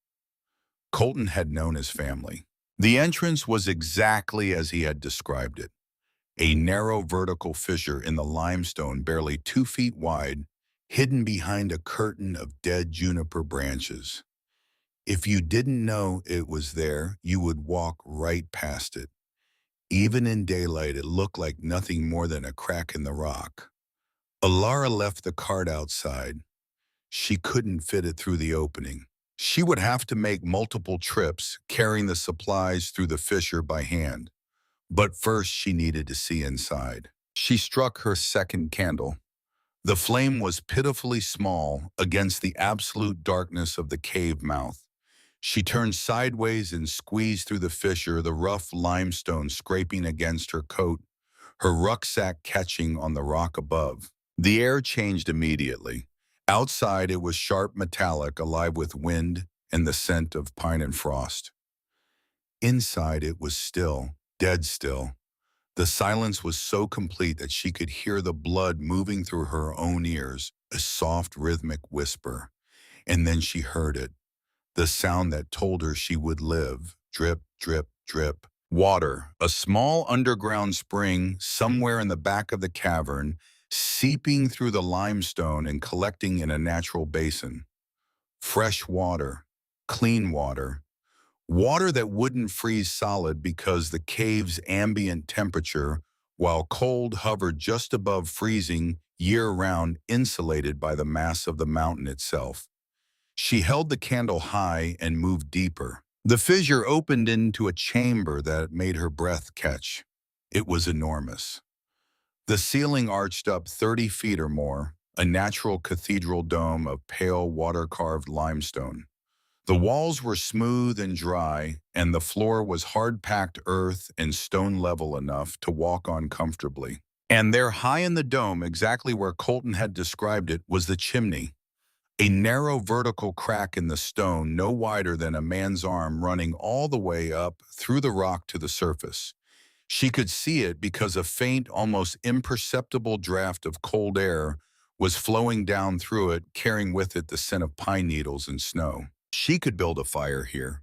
Colton had known his family. The entrance was exactly as he had described it. A narrow vertical fissure in the limestone barely 2 feet wide, hidden behind a curtain of dead juniper branches. If you didn't know it was there, you would walk right past it. Even in daylight, it looked like nothing more than a crack in the rock. Alara left the cart outside. She couldn't fit it through the opening. She would have to make multiple trips, carrying the supplies through the fissure by hand. But first, she needed to see inside. She struck her second candle. The flame was pitifully small against the absolute darkness of the cave mouth. She turned sideways and squeezed through the fissure, the rough limestone scraping against her coat, her rucksack catching on the rock above. The air changed immediately. Outside, it was sharp metallic, alive with wind and the scent of pine and frost. Inside, it was still, dead still. The silence was so complete that she could hear the blood moving through her own ears, a soft rhythmic whisper. And then she heard it, the sound that told her she would live. Drip, drip, drip. Water, a small underground spring somewhere in the back of the cavern, seeping through the limestone and collecting in a natural basin. Fresh water, clean water. Water that wouldn't freeze solid because the cave's ambient temperature, while cold, hovered just above freezing year-round, insulated by the mass of the mountain itself. She held the candle high and moved deeper. The fissure opened into a chamber that made her breath catch. It was enormous. The ceiling arched up 30 feet or more, a natural cathedral dome of pale water-carved limestone. The walls were smooth and dry, and the floor was hard-packed earth and stone level enough to walk on comfortably. And there, high in the dome, exactly where Colton had described it, was the chimney. A narrow vertical crack in the stone no wider than a man's arm running all the way up through the rock to the surface. She could see it because a faint, almost imperceptible draft of cold air was flowing down through it, carrying with it the scent of pine needles and snow. She could build a fire here.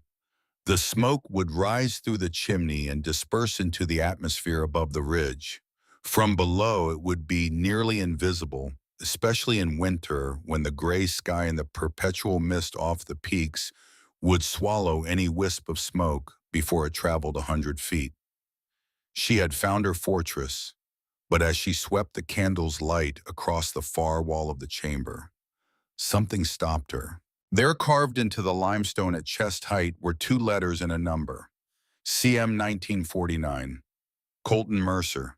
The smoke would rise through the chimney and disperse into the atmosphere above the ridge. From below, it would be nearly invisible, especially in winter when the gray sky and the perpetual mist off the peaks would swallow any wisp of smoke before it traveled 100 feet. She had found her fortress, but as she swept the candle's light across the far wall of the chamber, something stopped her. There, carved into the limestone at chest height, were two letters and a number. CM 1949. Colton Mercer,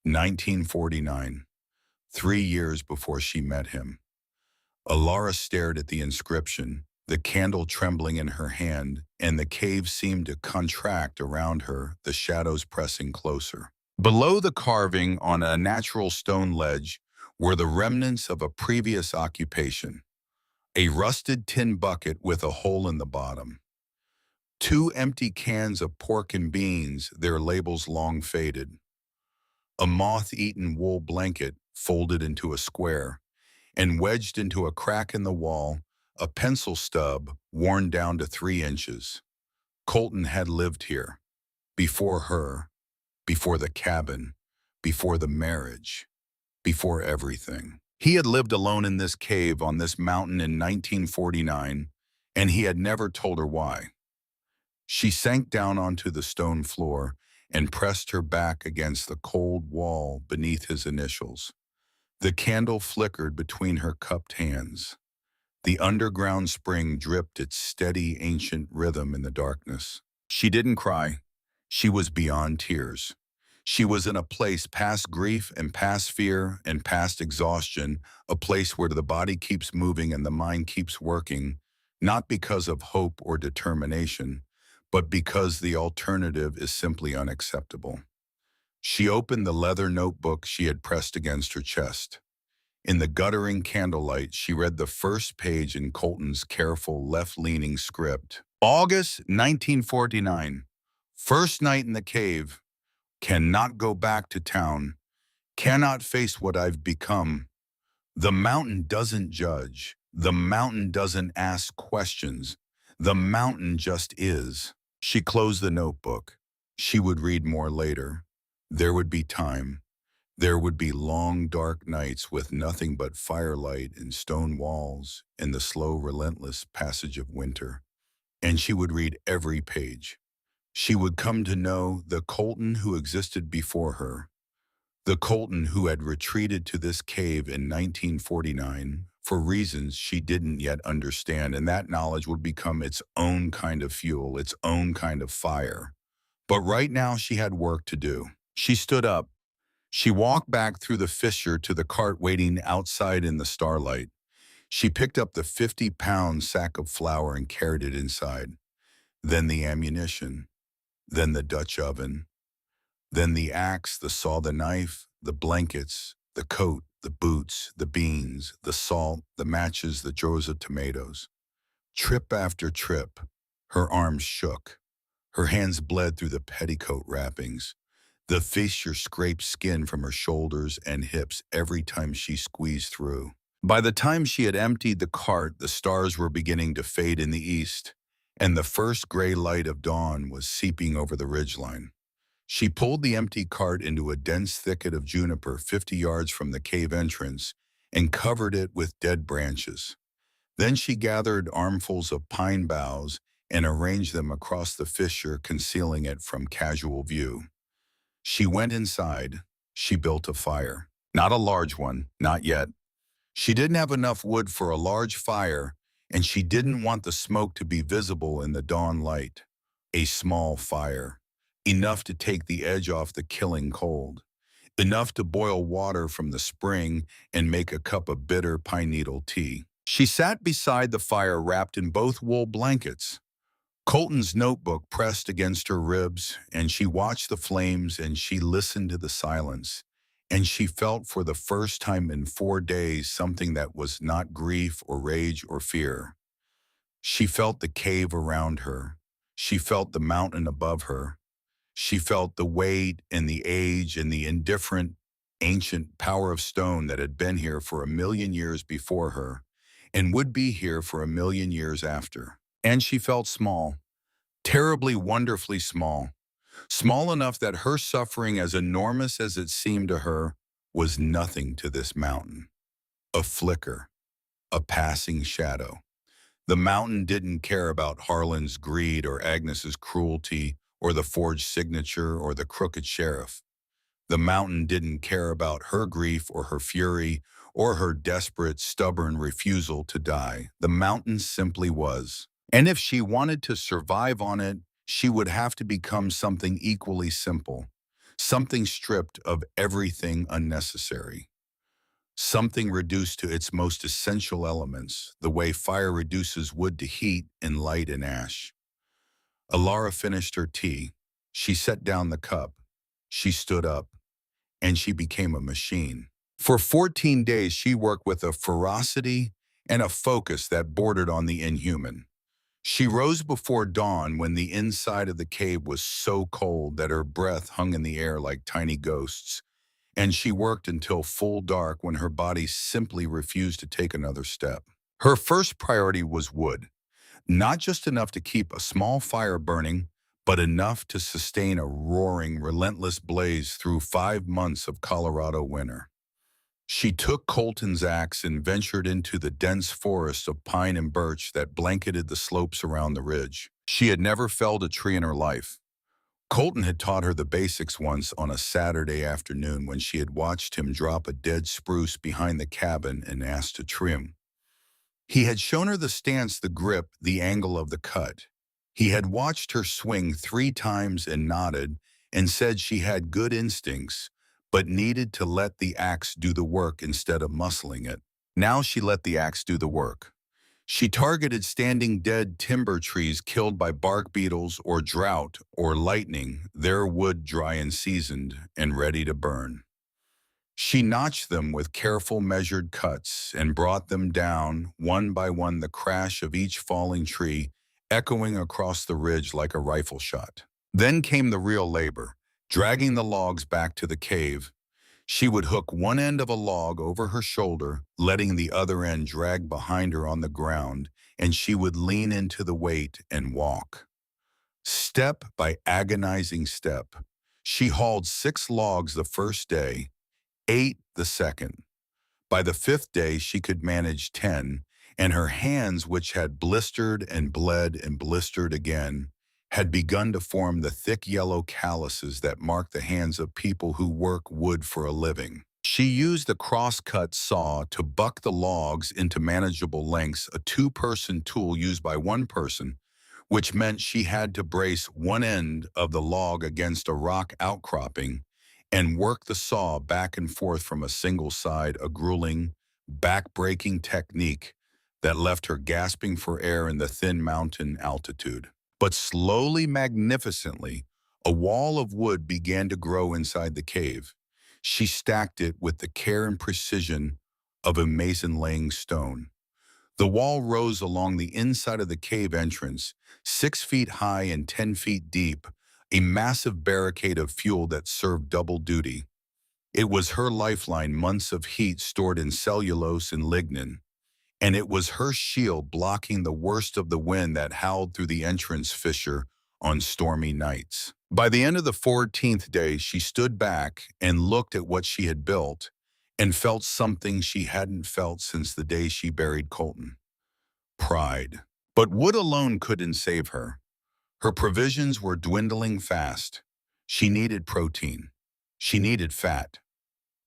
1949. 3 years before she met him. Alara stared at the inscription, the candle trembling in her hand, and the cave seemed to contract around her, the shadows pressing closer. Below the carving, on a natural stone ledge, were the remnants of a previous occupation. A rusted tin bucket with a hole in the bottom. Two empty cans of pork and beans, their labels long faded. A moth-eaten wool blanket folded into a square, and wedged into a crack in the wall, a pencil stub worn down to 3 inches. Colton had lived here. Before her, before the cabin, before the marriage, before everything. He had lived alone in this cave on this mountain in 1949, and he had never told her why. She sank down onto the stone floor and pressed her back against the cold wall beneath his initials. The candle flickered between her cupped hands. The underground spring dripped its steady, ancient rhythm in the darkness. She didn't cry. She was beyond tears. She was in a place past grief and past fear and past exhaustion, a place where the body keeps moving and the mind keeps working, not because of hope or determination, but because the alternative is simply unacceptable. She opened the leather notebook she had pressed against her chest. In the guttering candlelight, she read the first page in Colton's careful, left-leaning script. August 1949. First night in the cave. Cannot go back to town. Cannot face what I've become. The mountain doesn't judge. The mountain doesn't ask questions. The mountain just is. She closed the notebook. She would read more later. There would be time. There would be long, dark nights with nothing but firelight and stone walls and the slow, relentless passage of winter. And she would read every page. She would come to know the Colton who existed before her, the Colton who had retreated to this cave in 1949 for reasons she didn't yet understand, and that knowledge would become its own kind of fuel, its own kind of fire. But right now she had work to do. She stood up. She walked back through the fissure to the cart waiting outside in the starlight. She picked up the 50-pound sack of flour and carried it inside. Then the ammunition. Then the Dutch oven. Then the axe, the saw, the knife, the blankets, the coat, the boots, the beans, the salt, the matches, the drawers of tomatoes. Trip after trip, her arms shook. Her hands bled through the petticoat wrappings. The fissure scraped skin from her shoulders and hips every time she squeezed through. By the time she had emptied the cart, the stars were beginning to fade in the east, and the first gray light of dawn was seeping over the ridgeline. She pulled the empty cart into a dense thicket of juniper 50 yards from the cave entrance and covered it with dead branches. Then she gathered armfuls of pine boughs and arranged them across the fissure, concealing it from casual view. She went inside. She built a fire. Not a large one, not yet. She didn't have enough wood for a large fire, and she didn't want the smoke to be visible in the dawn light. A small fire, enough to take the edge off the killing cold, enough to boil water from the spring and make a cup of bitter pine needle tea. She sat beside the fire wrapped in both wool blankets. Colton's notebook pressed against her ribs, and she watched the flames and she listened to the silence. and she felt for the first time in 4 days something that was not grief or rage or fear. She felt the cave around her. She felt the mountain above her. She felt the weight and the age and the indifferent, ancient power of stone that had been here for 1 million years before her and would be here for 1 million years after. And she felt small, terribly, wonderfully small, small enough that her suffering, as enormous as it seemed to her, was nothing to this mountain. A flicker, a passing shadow. The mountain didn't care about Harlan's greed or Agnes's cruelty or the forged signature or the crooked sheriff. The mountain didn't care about her grief or her fury or her desperate, stubborn refusal to die. The mountain simply was. And if she wanted to survive on it, she would have to become something equally simple, something stripped of everything unnecessary. Something reduced to its most essential elements, the way fire reduces wood to heat and light and ash. Alara finished her tea. She set down the cup. She stood up, and she became a machine. For 14 days, she worked with a ferocity and a focus that bordered on the inhuman. She rose before dawn when the inside of the cave was so cold that her breath hung in the air like tiny ghosts, and she worked until full dark when her body simply refused to take another step. Her first priority was wood, not just enough to keep a small fire burning, but enough to sustain a roaring, relentless blaze through 5 months of Colorado winter. She took Colton's axe and ventured into the dense forest of pine and birch that blanketed the slopes around the ridge. She had never felled a tree in her life. Colton had taught her the basics once on a Saturday afternoon when she had watched him drop a dead spruce behind the cabin and asked to trim. He had shown her the stance, the grip, the angle of the cut. He had watched her swing 3 times and nodded and said she had good instincts, but needed to let the axe do the work instead of muscling it. Now she let the axe do the work. She targeted standing dead timber trees killed by bark beetles or drought or lightning, their wood dry and seasoned and ready to burn. She notched them with careful measured cuts and brought them down, one by one, the crash of each falling tree echoing across the ridge like a rifle shot. Then came the real labor, dragging the logs back to the cave. She would hook one end of a log over her shoulder, letting the other end drag behind her on the ground, and she would lean into the weight and walk. Step by agonizing step. She hauled 6 logs the first day, 8 the second. By the 5th day, she could manage 10, and her hands, which had blistered and bled and blistered again, had begun to form the thick yellow calluses that mark the hands of people who work wood for a living. She used the cross-cut saw to buck the logs into manageable lengths, a 2-person tool used by 1 person, which meant she had to brace one end of the log against a rock outcropping and work the saw back and forth from a single side, a grueling, back-breaking technique that left her gasping for air in the thin mountain altitude. But slowly, magnificently, a wall of wood began to grow inside the cave. She stacked it with the care and precision of a mason laying stone. The wall rose along the inside of the cave entrance, 6 feet high and 10 feet deep, a massive barricade of fuel that served double duty. It was her lifeline, months of heat stored in cellulose and lignin, and it was her shield blocking the worst of the wind that howled through the entrance fissure on stormy nights. By the end of the 14th day, she stood back and looked at what she had built and felt something she hadn't felt since the day she buried Colton. Pride. But wood alone couldn't save her. Her provisions were dwindling fast. She needed protein. She needed fat.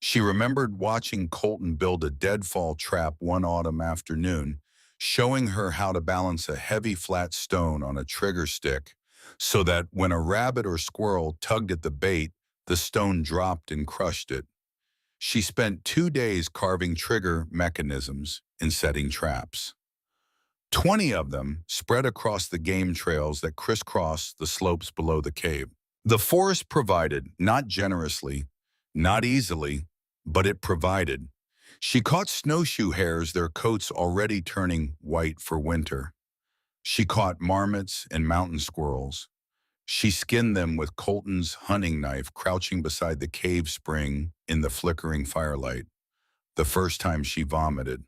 She remembered watching Colton build a deadfall trap one autumn afternoon, showing her how to balance a heavy flat stone on a trigger stick so that when a rabbit or squirrel tugged at the bait, the stone dropped and crushed it. She spent 2 days carving trigger mechanisms and setting traps. 20 of them spread across the game trails that crisscrossed the slopes below the cave. The forest provided, not generously, not easily, but it provided. She caught snowshoe hares, their coats already turning white for winter. She caught marmots and mountain squirrels. She skinned them with Colton's hunting knife, crouching beside the cave spring in the flickering firelight. The first time she vomited.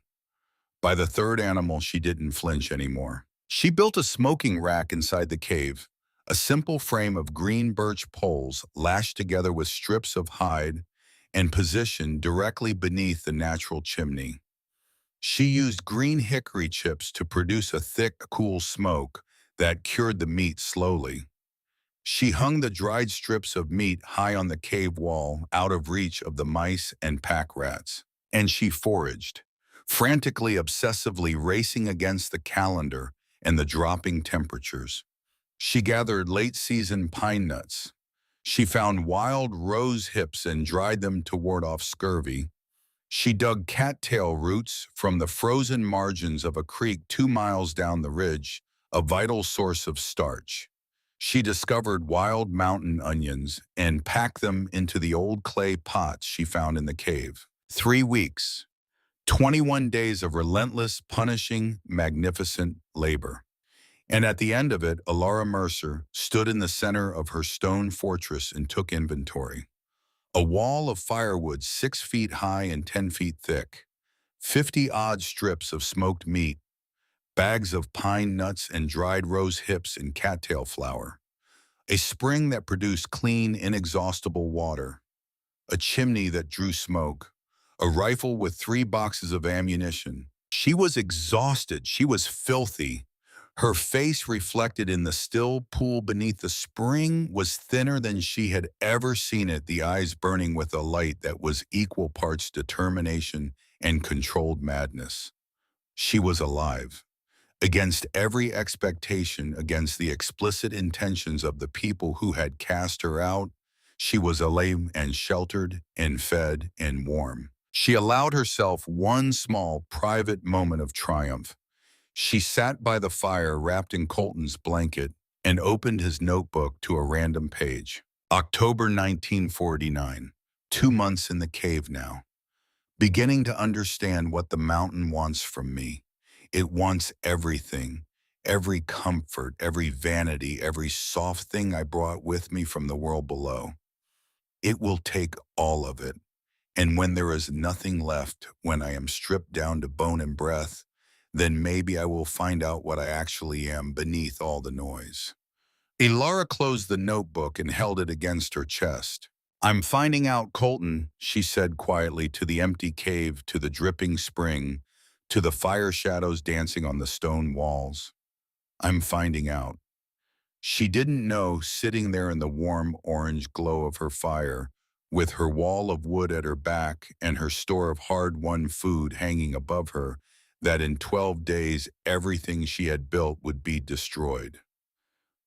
By the third animal, she didn't flinch anymore. She built a smoking rack inside the cave, a simple frame of green birch poles lashed together with strips of hide and positioned directly beneath the natural chimney. She used green hickory chips to produce a thick, cool smoke that cured the meat slowly. She hung the dried strips of meat high on the cave wall, out of reach of the mice and pack rats. And she foraged, frantically, obsessively racing against the calendar and the dropping temperatures. She gathered late-season pine nuts. She found wild rose hips and dried them to ward off scurvy. She dug cattail roots from the frozen margins of a creek 2 miles down the ridge, a vital source of starch. She discovered wild mountain onions and packed them into the old clay pots she found in the cave. 3 weeks, 21 days of relentless, punishing, magnificent labor. And at the end of it, Alara Mercer stood in the center of her stone fortress and took inventory. A wall of firewood 6 feet high and 10 feet thick, 50-odd strips of smoked meat, bags of pine nuts and dried rose hips and cattail flour, a spring that produced clean, inexhaustible water, a chimney that drew smoke, a rifle with 3 boxes of ammunition. She was exhausted. She was filthy. Her face, reflected in the still pool beneath the spring, was thinner than she had ever seen it, the eyes burning with a light that was equal parts determination and controlled madness. She was alive. Against every expectation, against the explicit intentions of the people who had cast her out, she was alive and sheltered and fed and warm. She allowed herself one small, private moment of triumph. She sat by the fire wrapped in Colton's blanket and opened his notebook to a random page. October 1949. 2 months in the cave now. Beginning to understand what the mountain wants from me. It wants everything, every comfort, every vanity, every soft thing I brought with me from the world below. It will take all of it. And when there is nothing left, when I am stripped down to bone and breath, then maybe I will find out what I actually am beneath all the noise. Ilara closed the notebook and held it against her chest. I'm finding out, Colton, she said quietly, to the empty cave, to the dripping spring, to the fire shadows dancing on the stone walls. I'm finding out. She didn't know, sitting there in the warm orange glow of her fire, with her wall of wood at her back and her store of hard-won food hanging above her, that in 12 days everything she had built would be destroyed.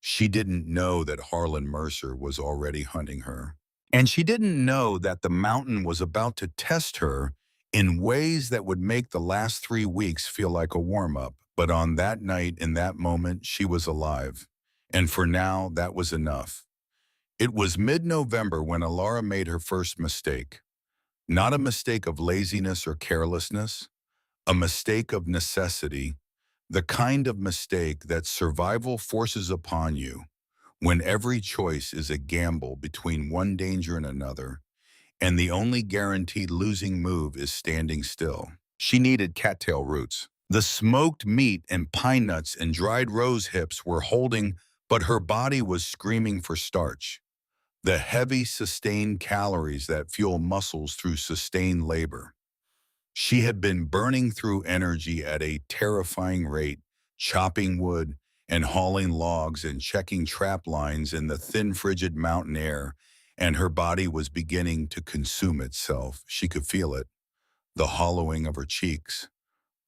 She didn't know that Harlan Mercer was already hunting her. And she didn't know that the mountain was about to test her in ways that would make the last 3 weeks feel like a warm-up. But on that night, in that moment, she was alive. And for now, that was enough. It was mid-November when Alara made her first mistake. Not a mistake of laziness or carelessness, a mistake of necessity, the kind of mistake that survival forces upon you when every choice is a gamble between one danger and another, and the only guaranteed losing move is standing still. She needed cattail roots. The smoked meat and pine nuts and dried rose hips were holding, but her body was screaming for starch. The heavy, sustained calories that fuel muscles through sustained labor. She had been burning through energy at a terrifying rate, chopping wood and hauling logs and checking trap lines in the thin, frigid mountain air, and her body was beginning to consume itself. She could feel it, the hollowing of her cheeks,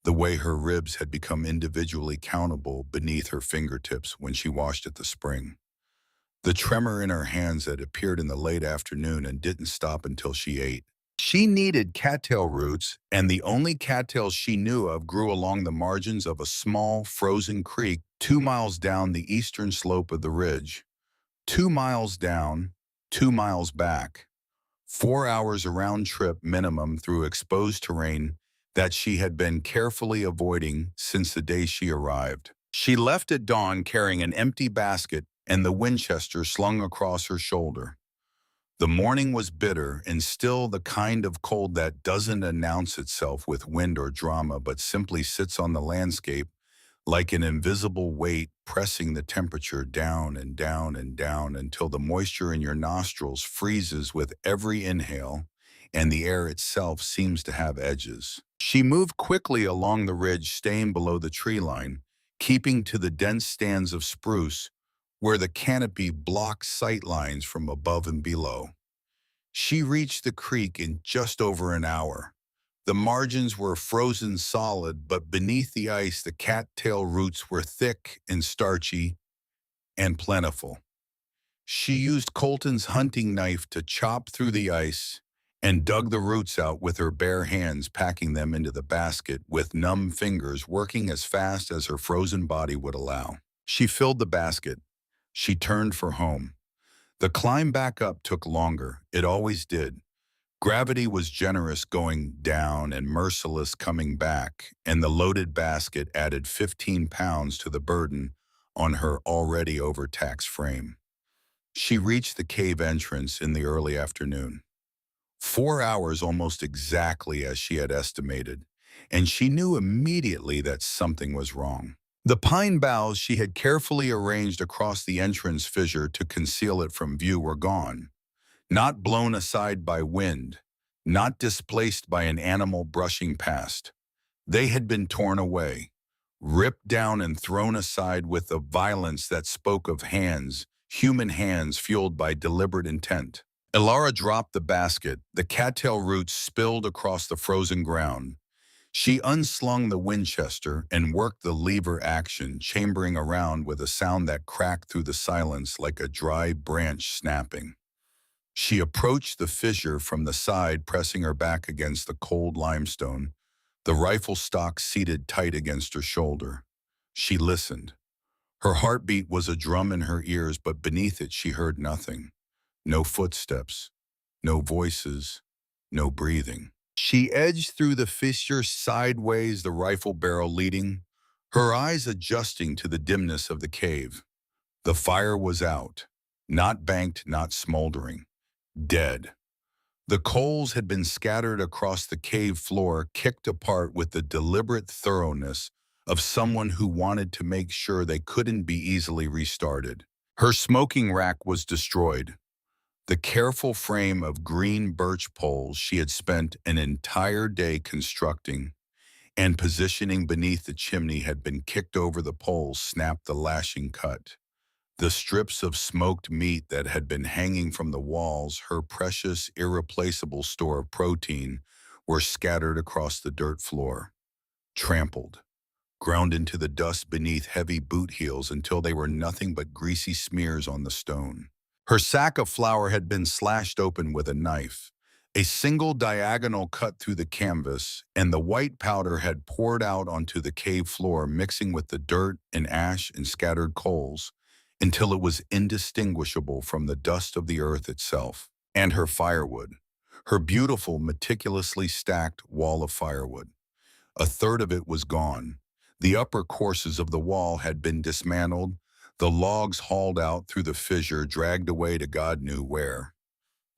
the way her ribs had become individually countable beneath her fingertips when she washed at the spring. The tremor in her hands that appeared in the late afternoon and didn't stop until she ate. She needed cattail roots, and the only cattails she knew of grew along the margins of a small, frozen creek 2 miles down the eastern slope of the ridge. 2 miles down, 2 miles back. 4 hours a round trip minimum through exposed terrain that she had been carefully avoiding since the day she arrived. She left at dawn carrying an empty basket and the Winchester slung across her shoulder. The morning was bitter and still the kind of cold that doesn't announce itself with wind or drama but simply sits on the landscape like an invisible weight pressing the temperature down and down and down until the moisture in your nostrils freezes with every inhale and the air itself seems to have edges. She moved quickly along the ridge staying below the tree line, keeping to the dense stands of spruce where the canopy blocked sight lines from above and below. She reached the creek in just over an hour. The margins were frozen solid, but beneath the ice, the cattail roots were thick and starchy and plentiful. She used Colton's hunting knife to chop through the ice and dug the roots out with her bare hands, packing them into the basket with numb fingers working as fast as her frozen body would allow. She filled the basket. She turned for home. The climb back up took longer. It always did. Gravity was generous going down and merciless coming back, and the loaded basket added 15 pounds to the burden on her already overtaxed frame. She reached the cave entrance in the early afternoon. 4 hours almost exactly as she had estimated, and she knew immediately that something was wrong. The pine boughs she had carefully arranged across the entrance fissure to conceal it from view were gone. Not blown aside by wind, not displaced by an animal brushing past. They had been torn away, ripped down and thrown aside with a violence that spoke of hands, human hands fueled by deliberate intent. Elara dropped the basket. The cattail roots spilled across the frozen ground. She unslung the Winchester and worked the lever action, chambering around with a sound that cracked through the silence like a dry branch snapping. She approached the fissure from the side, pressing her back against the cold limestone, the rifle stock seated tight against her shoulder. She listened. Her heartbeat was a drum in her ears, but beneath it she heard nothing. No footsteps, no voices, no breathing. She edged through the fissure sideways, the rifle barrel leading, her eyes adjusting to the dimness of the cave. The fire was out, not banked, not smoldering. Dead. The coals had been scattered across the cave floor, kicked apart with the deliberate thoroughness of someone who wanted to make sure they couldn't be easily restarted. Her smoking rack was destroyed. The careful frame of green birch poles she had spent an entire day constructing and positioning beneath the chimney had been kicked over. The poles snapped the lashing cut. The strips of smoked meat that had been hanging from the walls, her precious, irreplaceable store of protein, were scattered across the dirt floor, trampled, ground into the dust beneath heavy boot heels until they were nothing but greasy smears on the stone. Her sack of flour had been slashed open with a knife, a single diagonal cut through the canvas, and the white powder had poured out onto the cave floor, mixing with the dirt and ash and scattered coals, until it was indistinguishable from the dust of the earth itself. And her firewood, her beautiful, meticulously stacked wall of firewood. A third of it was gone. The upper courses of the wall had been dismantled, the logs hauled out through the fissure, dragged away to God knew where.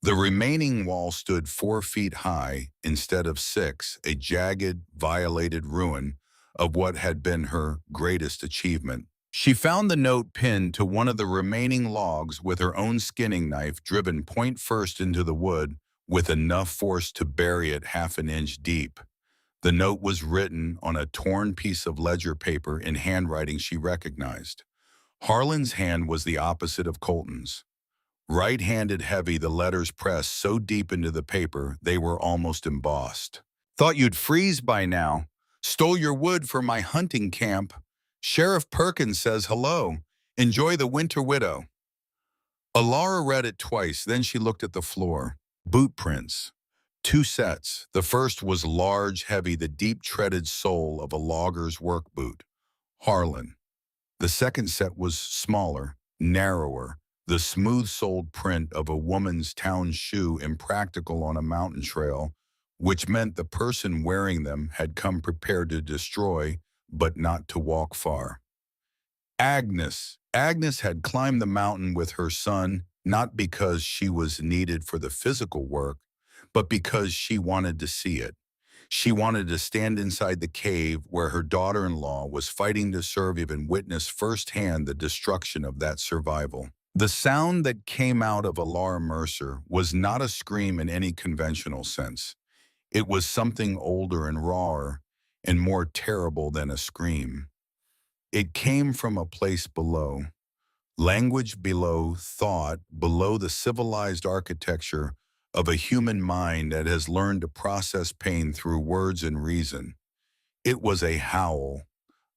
The remaining wall stood 4 feet high instead of 6, a jagged, violated ruin of what had been her greatest achievement. She found the note pinned to one of the remaining logs with her own skinning knife driven point first into the wood with enough force to bury it half an inch deep. The note was written on a torn piece of ledger paper in handwriting she recognized. Harlan's hand was the opposite of Colton's. Right-handed heavy, the letters pressed so deep into the paper they were almost embossed. Thought you'd freeze by now. Stole your wood for my hunting camp. Sheriff Perkins says hello. Enjoy the winter widow. Alara read it twice, then she looked at the floor. Boot prints. 2 sets. The first was large, heavy, the deep-treaded sole of a logger's work boot. Harlan. The second set was smaller, narrower, The smooth-soled print of a woman's town shoe impractical on a mountain trail, which meant the person wearing them had come prepared to destroy, but not to walk far. Agnes had climbed the mountain with her son, not because she was needed for the physical work, but because she wanted to see it. She wanted to stand inside the cave where her daughter-in-law was fighting to survive and witness firsthand the destruction of that survival. The sound that came out of Alara Mercer was not a scream in any conventional sense. It was something older and rawer and more terrible than a scream. It came from a place below, language below thought, below the civilized architecture of a human mind that has learned to process pain through words and reason. It was a howl,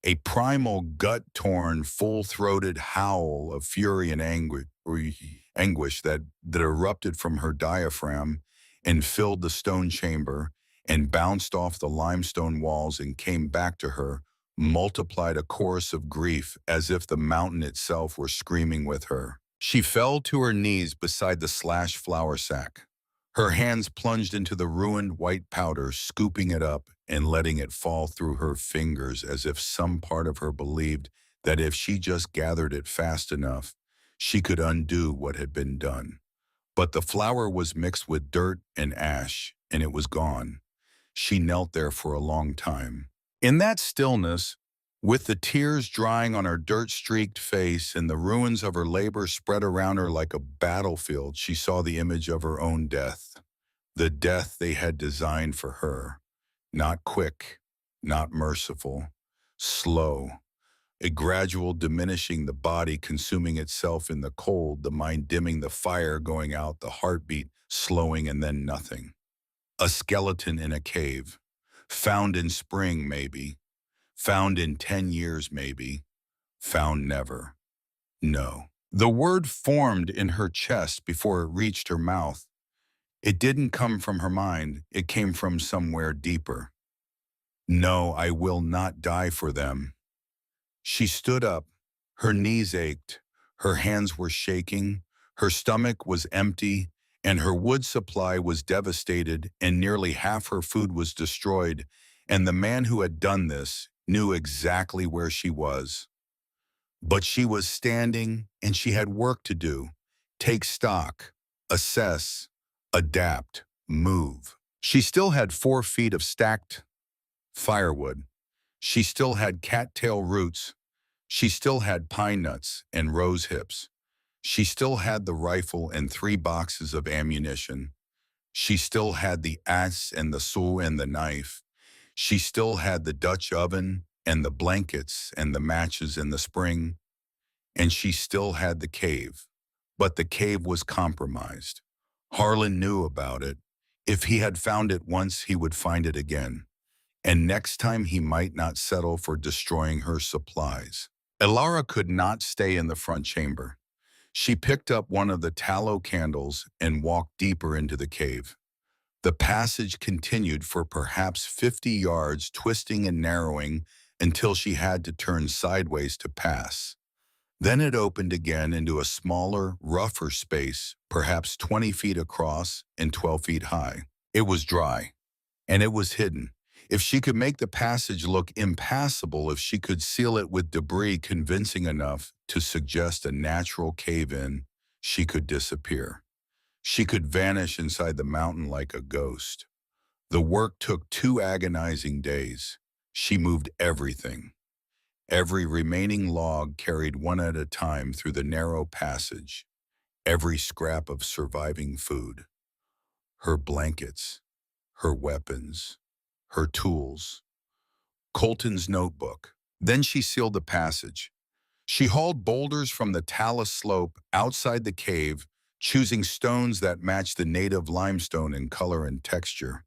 a primal, gut-torn, full-throated howl of fury and anguish that erupted from her diaphragm and filled the stone chamber and bounced off the limestone walls and came back to her, multiplied a chorus of grief as if the mountain itself were screaming with her. She fell to her knees beside the slashed flour sack. Her hands plunged into the ruined white powder, scooping it up and letting it fall through her fingers as if some part of her believed that if she just gathered it fast enough, she could undo what had been done. But the flour was mixed with dirt and ash, and it was gone. She knelt there for a long time. In that stillness, with the tears drying on her dirt-streaked face and the ruins of her labor spread around her like a battlefield, she saw the image of her own death, the death they had designed for her. Not quick, not merciful, slow, a gradual diminishing, the body consuming itself in the cold, the mind dimming, the fire going out, the heartbeat slowing, and then nothing. A skeleton in a cave, found in spring maybe, found in 10 years maybe, found never. No. The word formed in her chest before it reached her mouth. It didn't come from her mind, it came from somewhere deeper. No, I will not die for them. She stood up, her knees ached, her hands were shaking, her stomach was empty, and her wood supply was devastated, and nearly half her food was destroyed, and the man who had done this knew exactly where she was. But she was standing, and she had work to do. Take stock, assess, adapt, move. She still had 4 feet of stacked firewood. She still had cattail roots. She still had pine nuts and rose hips. She still had the rifle and 3 boxes of ammunition. She still had the axe and the saw and the knife. She still had the Dutch oven and the blankets and the matches in the spring. And she still had the cave. But the cave was compromised. Harlan knew about it. If he had found it once, he would find it again. And next time he might not settle for destroying her supplies. Alara could not stay in the front chamber. She picked up one of the tallow candles and walked deeper into the cave. The passage continued for perhaps 50 yards, twisting and narrowing until she had to turn sideways to pass. Then it opened again into a smaller, rougher space, perhaps 20 feet across and 12 feet high. It was dry, and it was hidden. If she could make the passage look impassable, if she could seal it with debris convincing enough to suggest a natural cave-in, she could disappear. She could vanish inside the mountain like a ghost. The work took 2 agonizing days. She moved everything. Every remaining log carried one at a time through the narrow passage. Every scrap of surviving food. Her blankets, her weapons, her tools, Colton's notebook. Then she sealed the passage. She hauled boulders from the talus slope outside the cave, choosing stones that matched the native limestone in color and texture.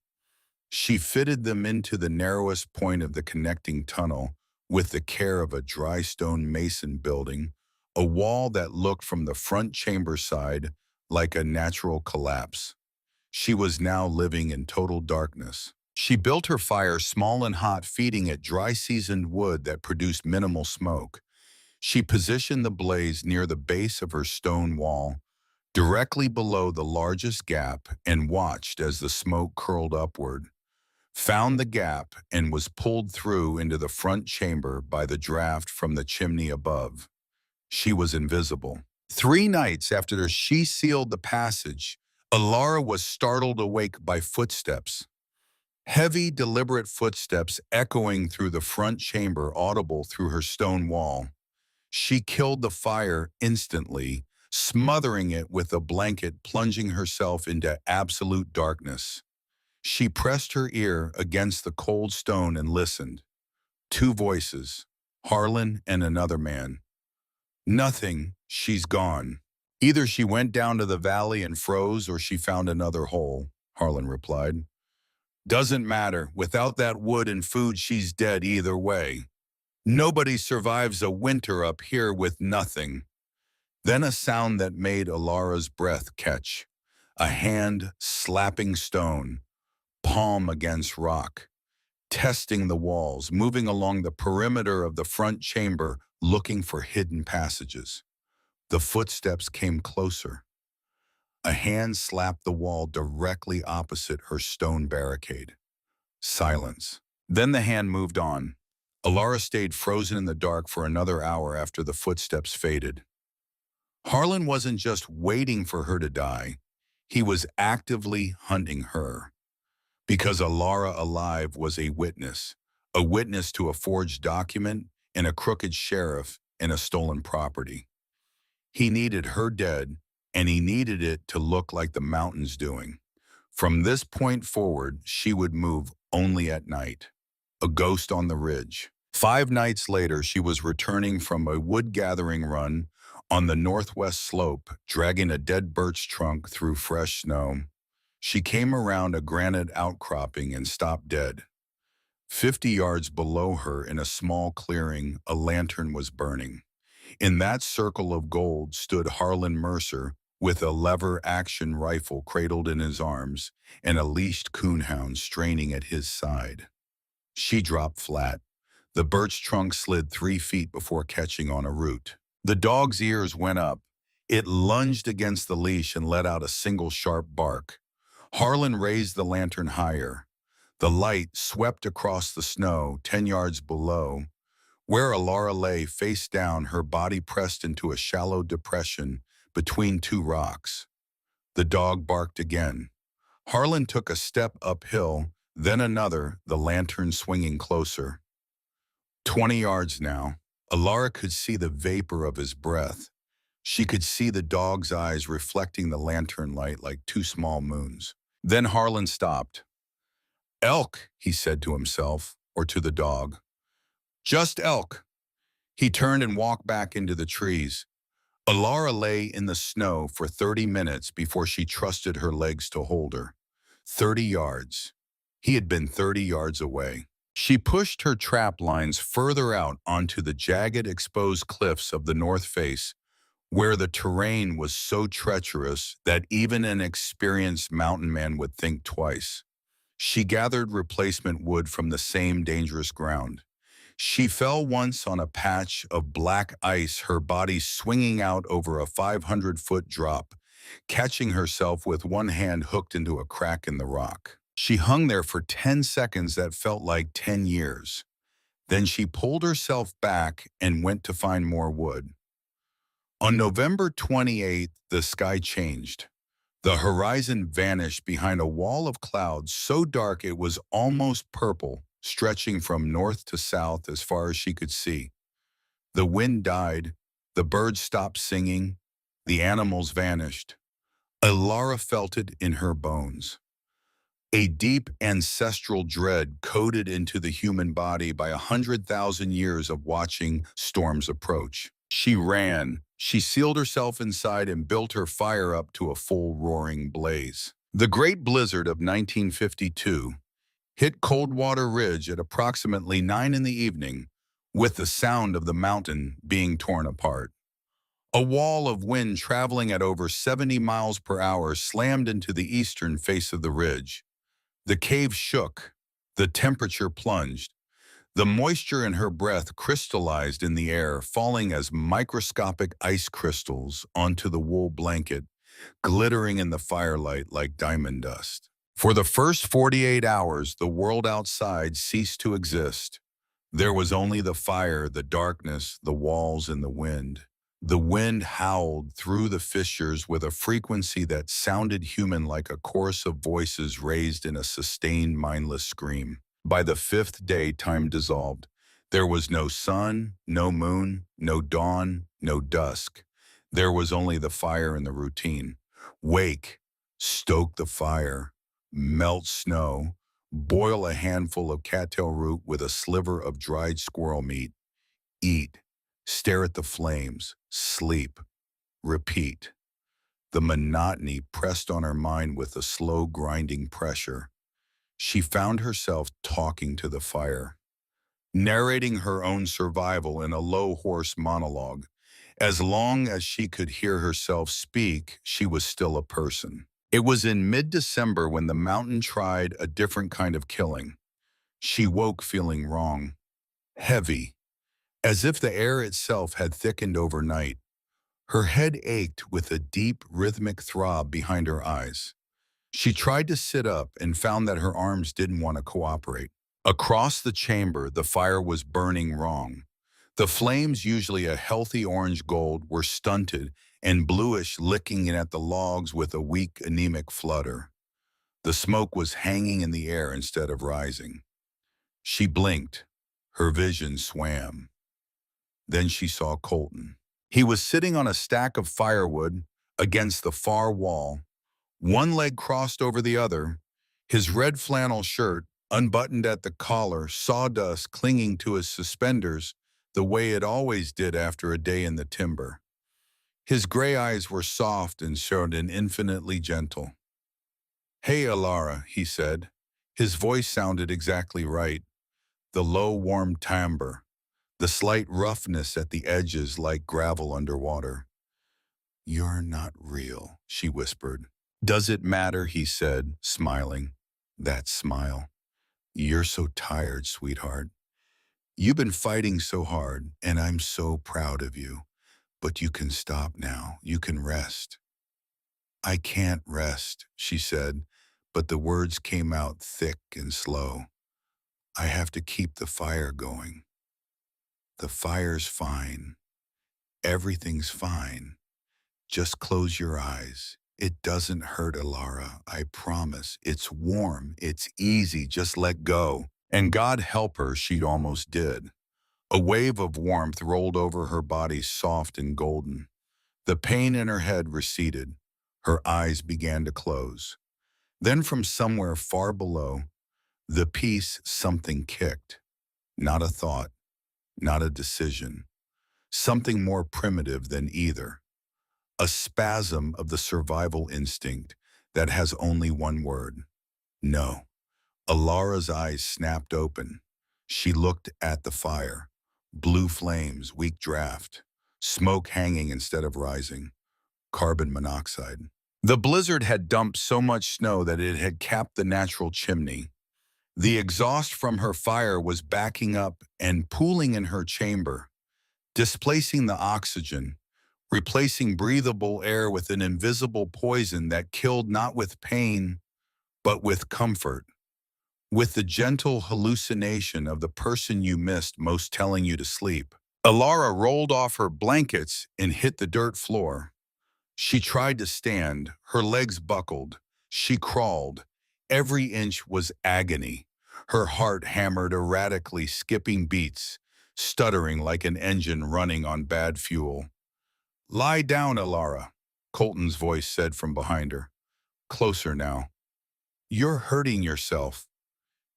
She fitted them into the narrowest point of the connecting tunnel with the care of a dry stone mason building, a wall that looked from the front chamber side like a natural collapse. She was now living in total darkness. She built her fire small and hot, feeding it dry seasoned wood that produced minimal smoke. She positioned the blaze near the base of her stone wall, directly below the largest gap, and watched as the smoke curled upward, found the gap, and was pulled through into the front chamber by the draft from the chimney above. She was invisible. 3 nights after she sealed the passage, Alara was startled awake by footsteps. Heavy, deliberate footsteps echoing through the front chamber, audible through her stone wall. She killed the fire instantly, smothering it with a blanket, plunging herself into absolute darkness. She pressed her ear against the cold stone and listened. 2 voices, Harlan and another man. Nothing, she's gone. Either she went down to the valley and froze, or she found another hole, Harlan replied. Doesn't matter. Without that wood and food, she's dead either way. Nobody survives a winter up here with nothing. Then a sound that made Alara's breath catch. A hand slapping stone, palm against rock, testing the walls, moving along the perimeter of the front chamber, looking for hidden passages. The footsteps came closer. A hand slapped the wall directly opposite her stone barricade. Silence. Then the hand moved on. Alara stayed frozen in the dark for another hour after the footsteps faded. Harlan wasn't just waiting for her to die. He was actively hunting her. Because Alara alive was a witness to a forged document and a crooked sheriff and a stolen property. He needed her dead, and he needed it to look like the mountain's doing. From this point forward, she would move only at night, a ghost on the ridge. 5 nights later, she was returning from a wood-gathering run on the northwest slope, dragging a dead birch trunk through fresh snow. She came around a granite outcropping and stopped dead. 50 yards below her, in a small clearing, a lantern was burning. In that circle of gold stood Harlan Mercer, with a lever-action rifle cradled in his arms and a leashed coonhound straining at his side. She dropped flat. The birch trunk slid 3 feet before catching on a root. The dog's ears went up. It lunged against the leash and let out a single sharp bark. Harlan raised the lantern higher. The light swept across the snow 10 yards below, where Alara lay face down, her body pressed into a shallow depression between 2 rocks. The dog barked again. Harlan took a step uphill, then another, the lantern swinging closer. 20 yards now. Alara could see the vapor of his breath. She could see the dog's eyes reflecting the lantern light like 2 small moons. Then Harlan stopped. Elk, he said to himself, or to the dog. Just elk. He turned and walked back into the trees. Alara lay in the snow for 30 minutes before she trusted her legs to hold her. 30 yards. He had been 30 yards away. She pushed her trap lines further out onto the jagged, exposed cliffs of the north face, where the terrain was so treacherous that even an experienced mountain man would think twice. She gathered replacement wood from the same dangerous ground. She fell once on a patch of black ice, her body swinging out over a 500-foot drop, catching herself with one hand hooked into a crack in the rock. She hung there for 10 seconds that felt like 10 years. Then she pulled herself back and went to find more wood. On November 28th, the sky changed. The horizon vanished behind a wall of clouds so dark it was almost purple, stretching from north to south as far as she could see. The wind died, the birds stopped singing, the animals vanished. Alara felt it in her bones. A deep ancestral dread coded into the human body by 100,000 years of watching storms approach. She ran. She sealed herself inside and built her fire up to a full roaring blaze. The Great Blizzard of 1952 hit Coldwater Ridge at approximately 9 in the evening, with the sound of the mountain being torn apart. A wall of wind traveling at over 70 miles per hour slammed into the eastern face of the ridge. The cave shook. The temperature plunged. The moisture in her breath crystallized in the air, falling as microscopic ice crystals onto the wool blanket, glittering in the firelight like diamond dust. For the first 48 hours, the world outside ceased to exist. There was only the fire, the darkness, the walls, and the wind. The wind howled through the fissures with a frequency that sounded human, like a chorus of voices raised in a sustained, mindless scream. By the fifth day, time dissolved. There was no sun, no moon, no dawn, no dusk. There was only the fire and the routine. Wake, stoke the fire, melt snow, boil a handful of cattail root with a sliver of dried squirrel meat, eat, stare at the flames, sleep, repeat. The monotony pressed on her mind with a slow grinding pressure. She found herself talking to the fire, narrating her own survival in a low, hoarse monologue. As long as she could hear herself speak, she was still a person. It was in mid-December when the mountain tried a different kind of killing. She woke feeling wrong, heavy, as if the air itself had thickened overnight. Her head ached with a deep, rhythmic throb behind her eyes. She tried to sit up and found that her arms didn't want to cooperate. Across the chamber, the fire was burning wrong. The flames, usually a healthy orange gold, were stunted and bluish, licking in at the logs with a weak, anemic flutter. The smoke was hanging in the air instead of rising. She blinked. Her vision swam. Then she saw Colton. He was sitting on a stack of firewood against the far wall, one leg crossed over the other, his red flannel shirt unbuttoned at the collar, sawdust clinging to his suspenders the way it always did after a day in the timber. His gray eyes were soft and showed an infinitely gentle. "Hey, Alara," he said. His voice sounded exactly right, the low, warm timbre, the slight roughness at the edges like gravel underwater. "You're not real," she whispered. "Does it matter?" he said, smiling. That smile. "You're so tired, sweetheart. You've been fighting so hard, and I'm so proud of you. But you can stop now. You can rest." "I can't rest," she said, but the words came out thick and slow. "I have to keep the fire going." "The fire's fine. Everything's fine. Just close your eyes. It doesn't hurt, Alara. I promise. It's warm. It's easy. Just let go." And God help her, she'd almost did. A wave of warmth rolled over her body, soft and golden. The pain in her head receded. Her eyes began to close. Then from somewhere far below, the peace, something kicked. Not a thought, not a decision. Something more primitive than either. A spasm of the survival instinct that has only one word: no. Alara's eyes snapped open. She looked at the fire. Blue flames, weak draft. Smoke hanging instead of rising. Carbon monoxide. The blizzard had dumped so much snow that it had capped the natural chimney. The exhaust from her fire was backing up and pooling in her chamber, displacing the oxygen, replacing breathable air with an invisible poison that killed not with pain, but with comfort, with the gentle hallucination of the person you missed most telling you to sleep. Alara rolled off her blankets and hit the dirt floor. She tried to stand, her legs buckled. She crawled. Every inch was agony. Her heart hammered erratically, skipping beats, stuttering like an engine running on bad fuel. "Lie down, Alara," Colton's voice said from behind her. Closer now. "You're hurting yourself."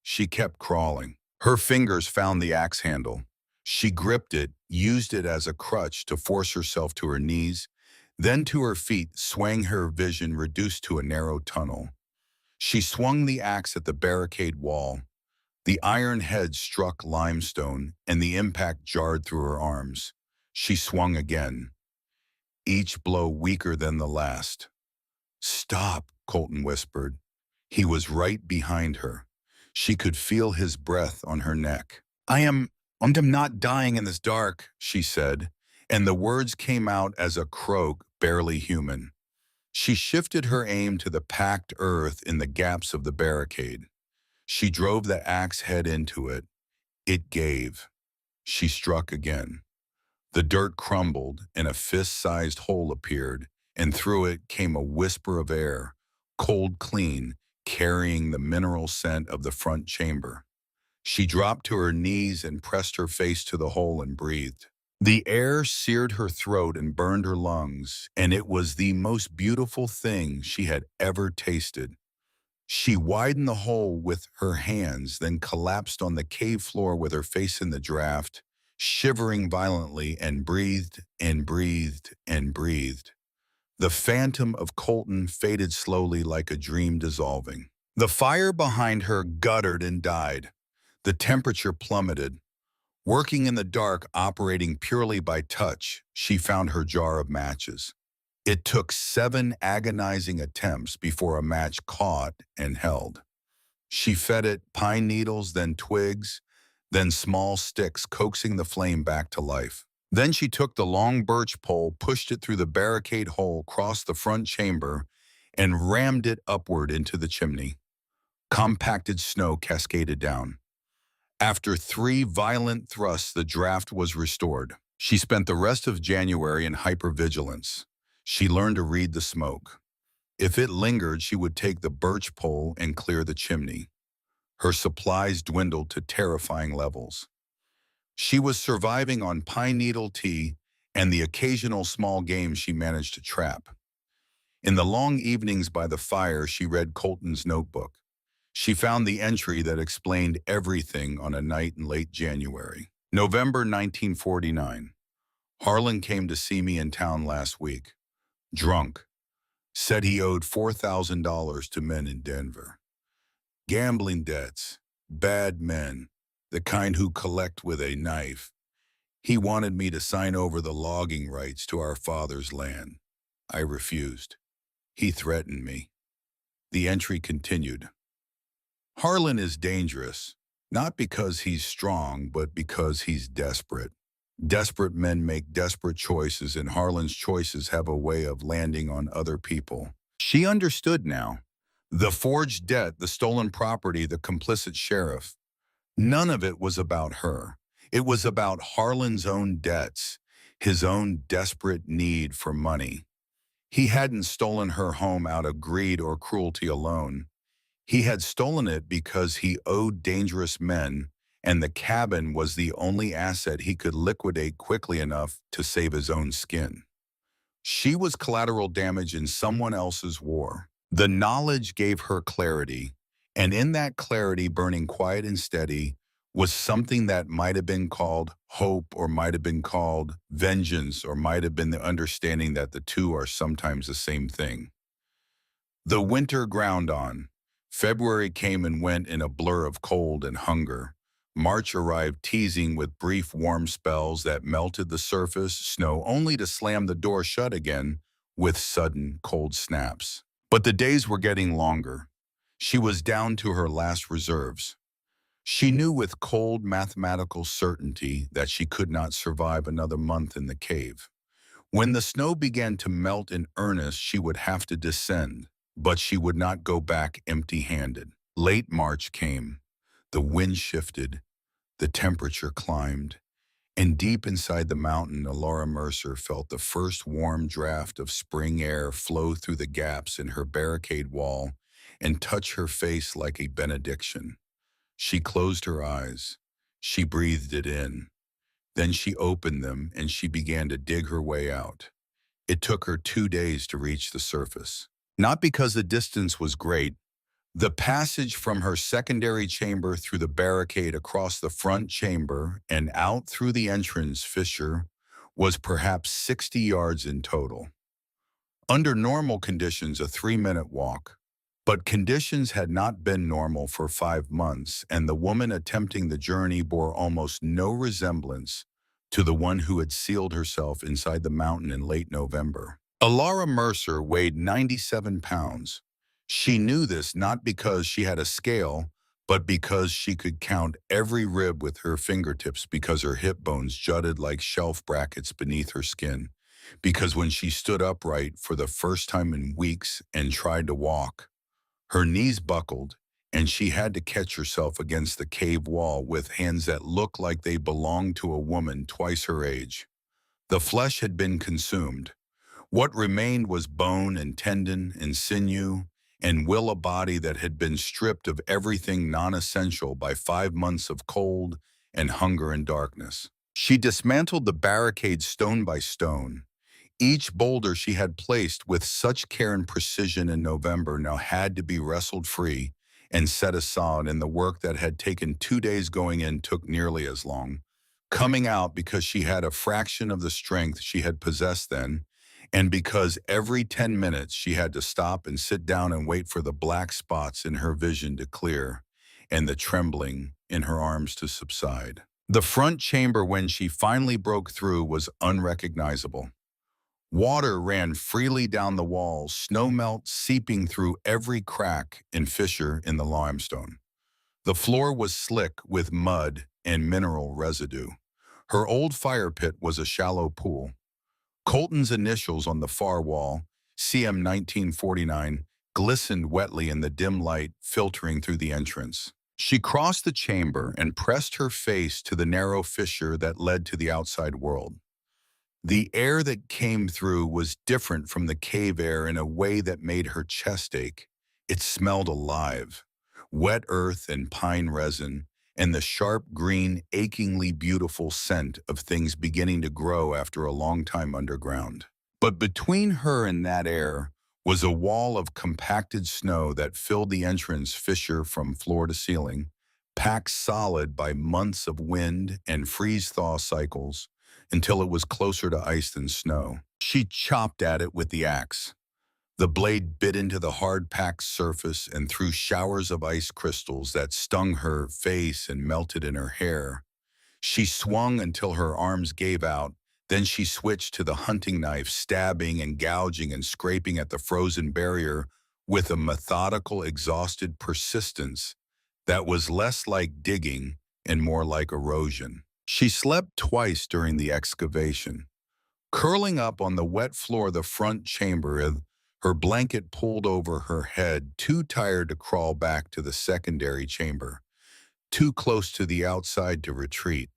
She kept crawling. Her fingers found the axe handle. She gripped it, used it as a crutch to force herself to her knees, then to her feet, swaying, her vision reduced to a narrow tunnel. She swung the axe at the barricade wall. The iron head struck limestone, and the impact jarred through her arms. She swung again, each blow weaker than the last. "Stop," Colton whispered. He was right behind her. She could feel his breath on her neck. I am, I'm not dying in this dark, she said, and the words came out as a croak barely human. She shifted her aim to the packed earth in the gaps of the barricade. She drove the axe head into it. It gave. She struck again. The dirt crumbled, and a fist-sized hole appeared, and through it came a whisper of air, cold clean, carrying the mineral scent of the front chamber. She dropped to her knees and pressed her face to the hole and breathed. The air seared her throat and burned her lungs, and it was the most beautiful thing she had ever tasted. She widened the hole with her hands, then collapsed on the cave floor with her face in the draft, shivering violently, and breathed and breathed and breathed. The phantom of Colton faded slowly like a dream dissolving. The fire behind her guttered and died. The temperature plummeted. Working in the dark, operating purely by touch, she found her jar of matches. It took 7 agonizing attempts before a match caught and held. She fed it pine needles, then twigs, then small sticks, coaxing the flame back to life. Then she took the long birch pole, pushed it through the barricade hole, crossed the front chamber, and rammed it upward into the chimney. Compacted snow cascaded down. After 3 violent thrusts, the draft was restored. She spent the rest of January in hypervigilance. She learned to read the smoke. If it lingered, she would take the birch pole and clear the chimney. Her supplies dwindled to terrifying levels. She was surviving on pine needle tea and the occasional small game she managed to trap. In the long evenings by the fire, she read Colton's notebook. She found the entry that explained everything on a night in late January. November 1949. Harlan came to see me in town last week. Drunk. Said he owed $4,000 to men in Denver. Gambling debts. Bad men. The kind who collect with a knife. He wanted me to sign over the logging rights to our father's land. I refused. He threatened me. The entry continued. Harlan is dangerous, not because he's strong, but because he's desperate. Desperate men make desperate choices, and Harlan's choices have a way of landing on other people. She understood now. The forged debt, the stolen property, the complicit sheriff. None of it was about her. It was about Harlan's own debts, his own desperate need for money. He hadn't stolen her home out of greed or cruelty alone. He had stolen it because he owed dangerous men, and the cabin was the only asset he could liquidate quickly enough to save his own skin. She was collateral damage in someone else's war. The knowledge gave her clarity, and in that clarity, burning quiet and steady, was something that might have been called hope, or might have been called vengeance, or might have been the understanding that the two are sometimes the same thing. The winter ground on. February came and went in a blur of cold and hunger. March arrived teasing with brief warm spells that melted the surface snow only to slam the door shut again with sudden cold snaps. But the days were getting longer. She was down to her last reserves. She knew with cold mathematical certainty that she could not survive another month in the cave. When the snow began to melt in earnest, she would have to descend, but she would not go back empty-handed. Late March came. The wind shifted. The temperature climbed. And deep inside the mountain, Laura Mercer felt the first warm draft of spring air flow through the gaps in her barricade wall and touch her face like a benediction. She closed her eyes. She breathed it in. Then she opened them and she began to dig her way out. It took her 2 days to reach the surface. Not because the distance was great. The passage from her secondary chamber through the barricade across the front chamber and out through the entrance fissure was perhaps 60 yards in total. Under normal conditions, a 3-minute walk. But conditions had not been normal for 5 months, and the woman attempting the journey bore almost no resemblance to the one who had sealed herself inside the mountain in late November. Alara Mercer weighed 97 pounds. She knew this not because she had a scale, but because she could count every rib with her fingertips because her hip bones jutted like shelf brackets beneath her skin. Because when she stood upright for the first time in weeks and tried to walk, her knees buckled, and she had to catch herself against the cave wall with hands that looked like they belonged to a woman twice her age. The flesh had been consumed. What remained was bone and tendon and sinew and will a body that had been stripped of everything non-essential by 5 months of cold and hunger and darkness. She dismantled the barricade stone by stone. Each boulder she had placed with such care and precision in November now had to be wrestled free and set aside, and the work that had taken 2 days going in took nearly as long, coming out because she had a fraction of the strength she had possessed then, and because every 10 minutes she had to stop and sit down and wait for the black spots in her vision to clear and the trembling in her arms to subside. The front chamber, when she finally broke through, was unrecognizable. Water ran freely down the walls, snowmelt seeping through every crack and fissure in the limestone. The floor was slick with mud and mineral residue. Her old fire pit was a shallow pool. Colton's initials on the far wall, CM 1949, glistened wetly in the dim light filtering through the entrance. She crossed the chamber and pressed her face to the narrow fissure that led to the outside world. The air that came through was different from the cave air in a way that made her chest ache. It smelled alive, wet earth and pine resin, and the sharp green, achingly beautiful scent of things beginning to grow after a long time underground. But between her and that air was a wall of compacted snow that filled the entrance fissure from floor to ceiling, packed solid by months of wind and freeze-thaw cycles, until it was closer to ice than snow. She chopped at it with the axe. The blade bit into the hard-packed surface and threw showers of ice crystals that stung her face and melted in her hair. She swung until her arms gave out, then she switched to the hunting knife, stabbing and gouging and scraping at the frozen barrier with a methodical, exhausted persistence that was less like digging and more like erosion. She slept twice during the excavation. Curling up on the wet floor of the front chamber, her blanket pulled over her head, too tired to crawl back to the secondary chamber, too close to the outside to retreat.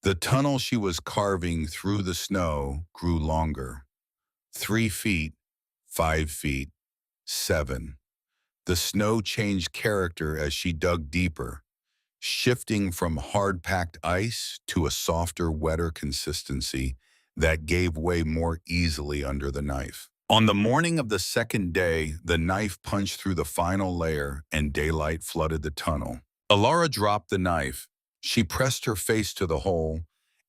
The tunnel she was carving through the snow grew longer. 3 feet, 5 feet, 7. The snow changed character as she dug deeper, shifting from hard-packed ice to a softer, wetter consistency that gave way more easily under the knife. On the morning of the second day, the knife punched through the final layer and daylight flooded the tunnel. Alara dropped the knife. She pressed her face to the hole,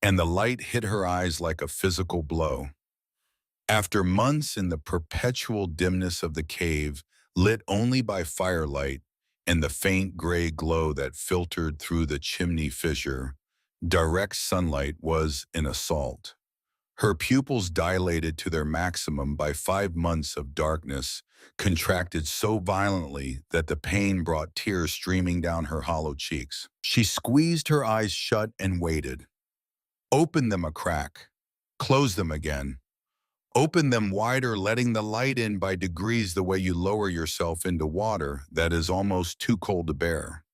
and the light hit her eyes like a physical blow. After months in the perpetual dimness of the cave, lit only by firelight and the faint gray glow that filtered through the chimney fissure, direct sunlight was an assault. Her pupils dilated to their maximum by 5 months of darkness, contracted so violently that the pain brought tears streaming down her hollow cheeks. She squeezed her eyes shut and waited. Opened them a crack, closed them again. Open them wider, letting the light in by degrees, the way you lower yourself into water that is almost too cold to bear.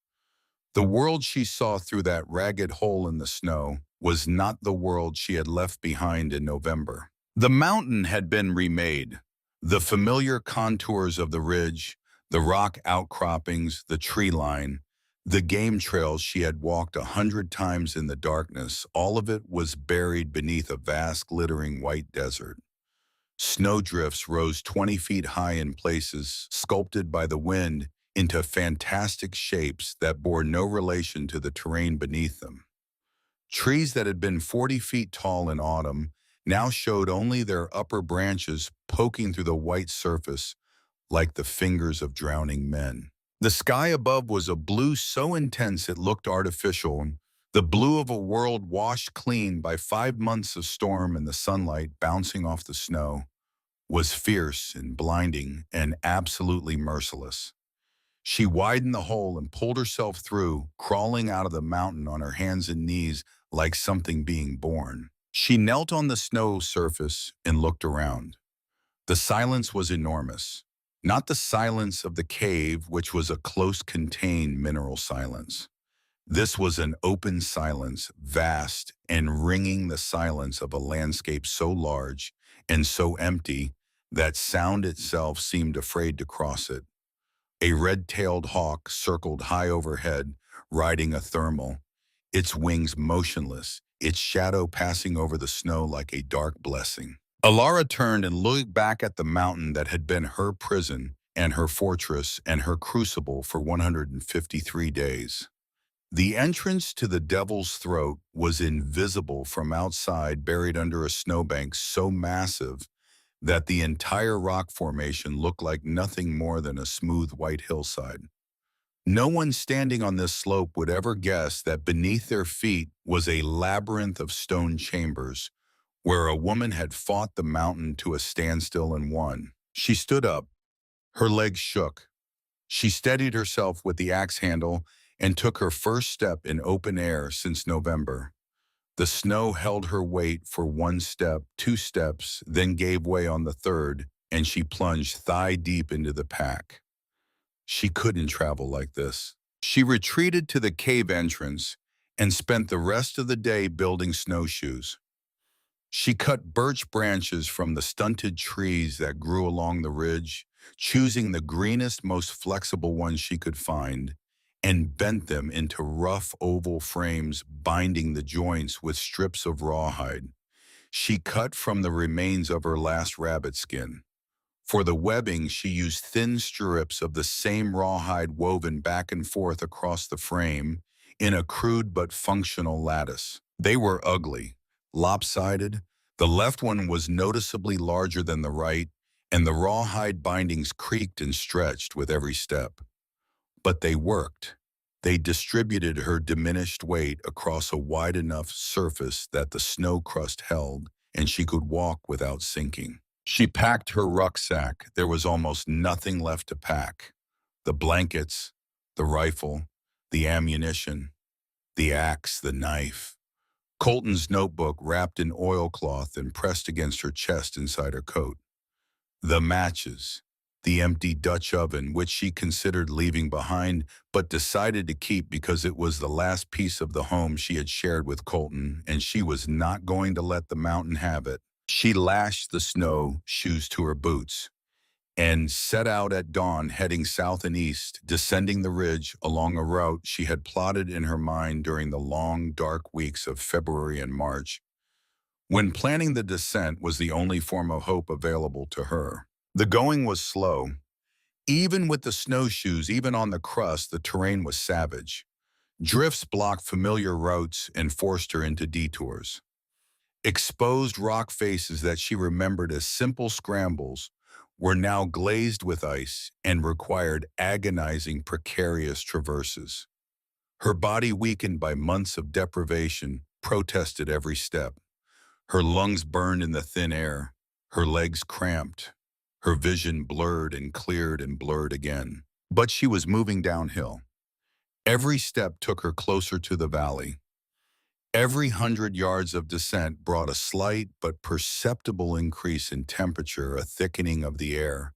The world she saw through that ragged hole in the snow was not the world she had left behind in November. The mountain had been remade. The familiar contours of the ridge, the rock outcroppings, the tree line, the game trails she had walked 100 times in the darkness, all of it was buried beneath a vast, glittering white desert. Snowdrifts rose 20 feet high in places, sculpted by the wind into fantastic shapes that bore no relation to the terrain beneath them. Trees that had been 40 feet tall in autumn now showed only their upper branches poking through the white surface like the fingers of drowning men. The sky above was a blue so intense it looked artificial, the blue of a world washed clean by 5 months of storm, and the sunlight bouncing off the snow was fierce and blinding and absolutely merciless. She widened the hole and pulled herself through, crawling out of the mountain on her hands and knees like something being born. She knelt on the snow surface and looked around. The silence was enormous. Not the silence of the cave, which was a close contained mineral silence. This was an open silence, vast and ringing, the silence of a landscape so large and so empty that sound itself seemed afraid to cross it. A red-tailed hawk circled high overhead, riding a thermal, its wings motionless, its shadow passing over the snow like a dark blessing. Alara turned and looked back at the mountain that had been her prison and her fortress and her crucible for 153 days. The entrance to the Devil's Throat was invisible from outside, buried under a snowbank so massive that the entire rock formation looked like nothing more than a smooth white hillside. No one standing on this slope would ever guess that beneath their feet was a labyrinth of stone chambers where a woman had fought the mountain to a standstill and won. She stood up. Her legs shook. She steadied herself with the axe handle and took her first step in open air since November. The snow held her weight for one step, two steps, then gave way on the third, and she plunged thigh deep into the pack. She couldn't travel like this. She retreated to the cave entrance and spent the rest of the day building snowshoes. She cut birch branches from the stunted trees that grew along the ridge, choosing the greenest, most flexible ones she could find, and bent them into rough oval frames, binding the joints with strips of rawhide. She cut from the remains of her last rabbit skin. For the webbing, she used thin strips of the same rawhide woven back and forth across the frame in a crude but functional lattice. They were ugly, lopsided. The left one was noticeably larger than the right, and the rawhide bindings creaked and stretched with every step. But they worked. They distributed her diminished weight across a wide enough surface that the snow crust held, and she could walk without sinking. She packed her rucksack. There was almost nothing left to pack. The blankets, the rifle, the ammunition, the axe, the knife. Colton's notebook wrapped in oilcloth and pressed against her chest inside her coat. The matches, the empty Dutch oven, which she considered leaving behind, but decided to keep because it was the last piece of the home she had shared with Colton, and she was not going to let the mountain have it. She lashed the snow shoes to her boots and set out at dawn, heading south and east, descending the ridge along a route she had plotted in her mind during the long, dark weeks of February and March, when planning the descent was the only form of hope available to her. The going was slow. Even with the snowshoes, even on the crust, the terrain was savage. Drifts blocked familiar routes and forced her into detours. Exposed rock faces that she remembered as simple scrambles were now glazed with ice and required agonizing, precarious traverses. Her body, weakened by months of deprivation, protested every step. Her lungs burned in the thin air. Her legs cramped. Her vision blurred and cleared and blurred again. But she was moving downhill. Every step took her closer to the valley. Every 100 yards of descent brought a slight but perceptible increase in temperature, a thickening of the air,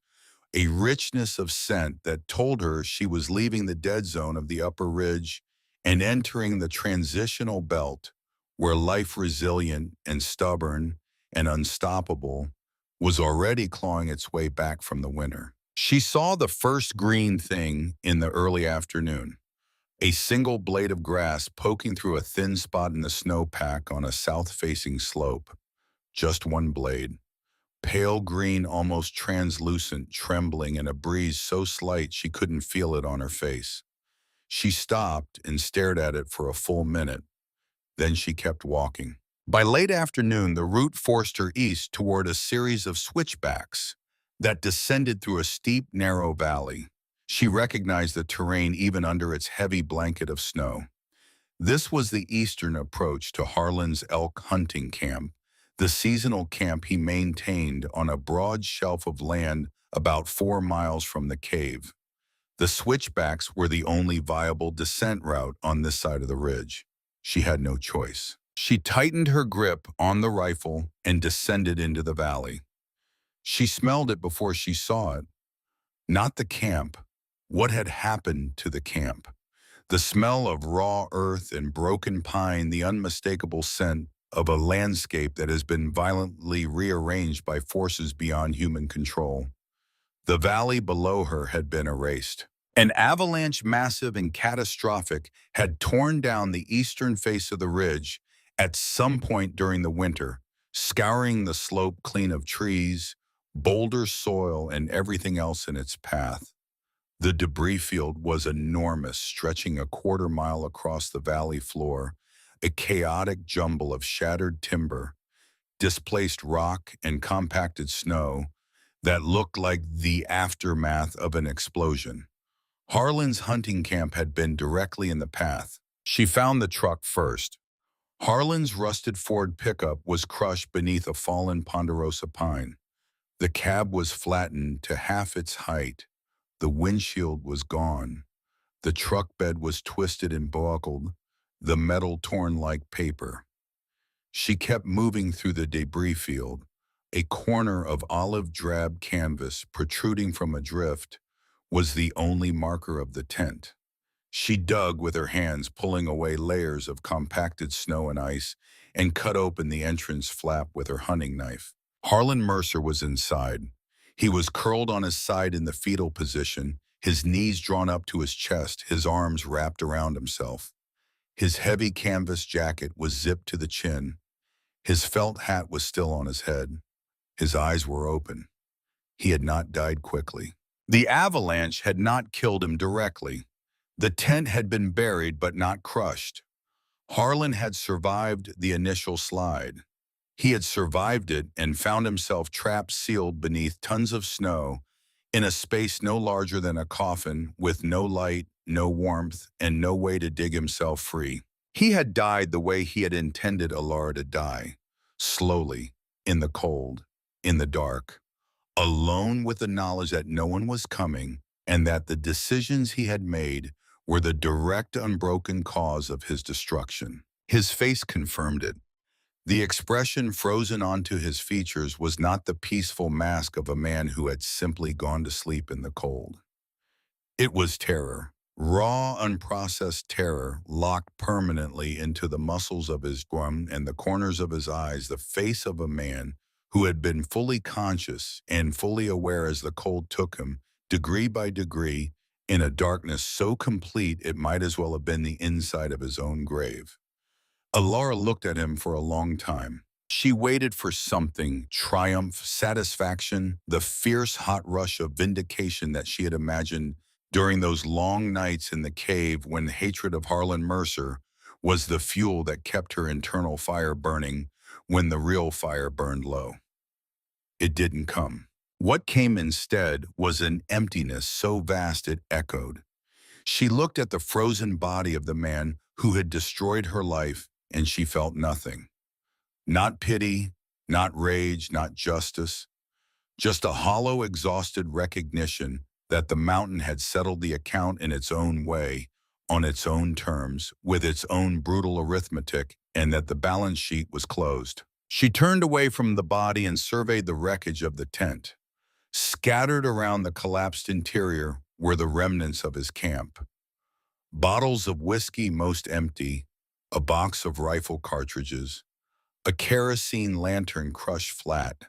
a richness of scent that told her she was leaving the dead zone of the upper ridge and entering the transitional belt where life, resilient and stubborn and unstoppable, was already clawing its way back from the winter. She saw the first green thing in the early afternoon. A single blade of grass poking through a thin spot in the snowpack on a south-facing slope. Just one blade. Pale green, almost translucent, trembling in a breeze so slight she couldn't feel it on her face. She stopped and stared at it for a full minute. Then she kept walking. By late afternoon, the route forced her east toward a series of switchbacks that descended through a steep, narrow valley. She recognized the terrain even under its heavy blanket of snow. This was the eastern approach to Harlan's elk hunting camp, the seasonal camp he maintained on a broad shelf of land about 4 miles from the cave. The switchbacks were the only viable descent route on this side of the ridge. She had no choice. She tightened her grip on the rifle and descended into the valley. She smelled it before she saw it. Not the camp. What had happened to the camp? The smell of raw earth and broken pine, the unmistakable scent of a landscape that has been violently rearranged by forces beyond human control. The valley below her had been erased. An avalanche, massive and catastrophic, had torn down the eastern face of the ridge at some point during the winter, scouring the slope clean of trees, boulder soil, and everything else in its path. The debris field was enormous, stretching a quarter-mile across the valley floor, a chaotic jumble of shattered timber, displaced rock, and compacted snow that looked like the aftermath of an explosion. Harlan's hunting camp had been directly in the path. She found the truck first. Harlan's rusted Ford pickup was crushed beneath a fallen ponderosa pine. The cab was flattened to half its height. The windshield was gone. The truck bed was twisted and buckled, the metal torn like paper. She kept moving through the debris field. A corner of olive drab canvas protruding from a drift was the only marker of the tent. She dug with her hands, pulling away layers of compacted snow and ice, and cut open the entrance flap with her hunting knife. Harlan Mercer was inside. He was curled on his side in the fetal position, his knees drawn up to his chest, his arms wrapped around himself. His heavy canvas jacket was zipped to the chin. His felt hat was still on his head. His eyes were open. He had not died quickly. The avalanche had not killed him directly. The tent had been buried but not crushed. Harlan had survived the initial slide. He had survived it and found himself trapped, sealed beneath tons of snow in a space no larger than a coffin, with no light, no warmth, and no way to dig himself free. He had died the way he had intended Alara to die, slowly, in the cold, in the dark, alone with the knowledge that no one was coming and that the decisions he had made were the direct, unbroken cause of his destruction. His face confirmed it. The expression frozen onto his features was not the peaceful mask of a man who had simply gone to sleep in the cold. It was terror, raw, unprocessed terror, locked permanently into the muscles of his gum and the corners of his eyes, the face of a man who had been fully conscious and fully aware as the cold took him, degree by degree, in a darkness so complete it might as well have been the inside of his own grave. Alara looked at him for a long time. She waited for something, triumph, satisfaction, the fierce hot rush of vindication that she had imagined during those long nights in the cave when hatred of Harlan Mercer was the fuel that kept her internal fire burning when the real fire burned low. It didn't come. What came instead was an emptiness so vast it echoed. She looked at the frozen body of the man who had destroyed her life, and she felt nothing. Not pity, not rage, not justice, just a hollow, exhausted recognition that the mountain had settled the account in its own way, on its own terms, with its own brutal arithmetic, and that the balance sheet was closed. She turned away from the body and surveyed the wreckage of the tent. Scattered around the collapsed interior were the remnants of his camp. Bottles of whiskey, most empty, a box of rifle cartridges, a kerosene lantern crushed flat,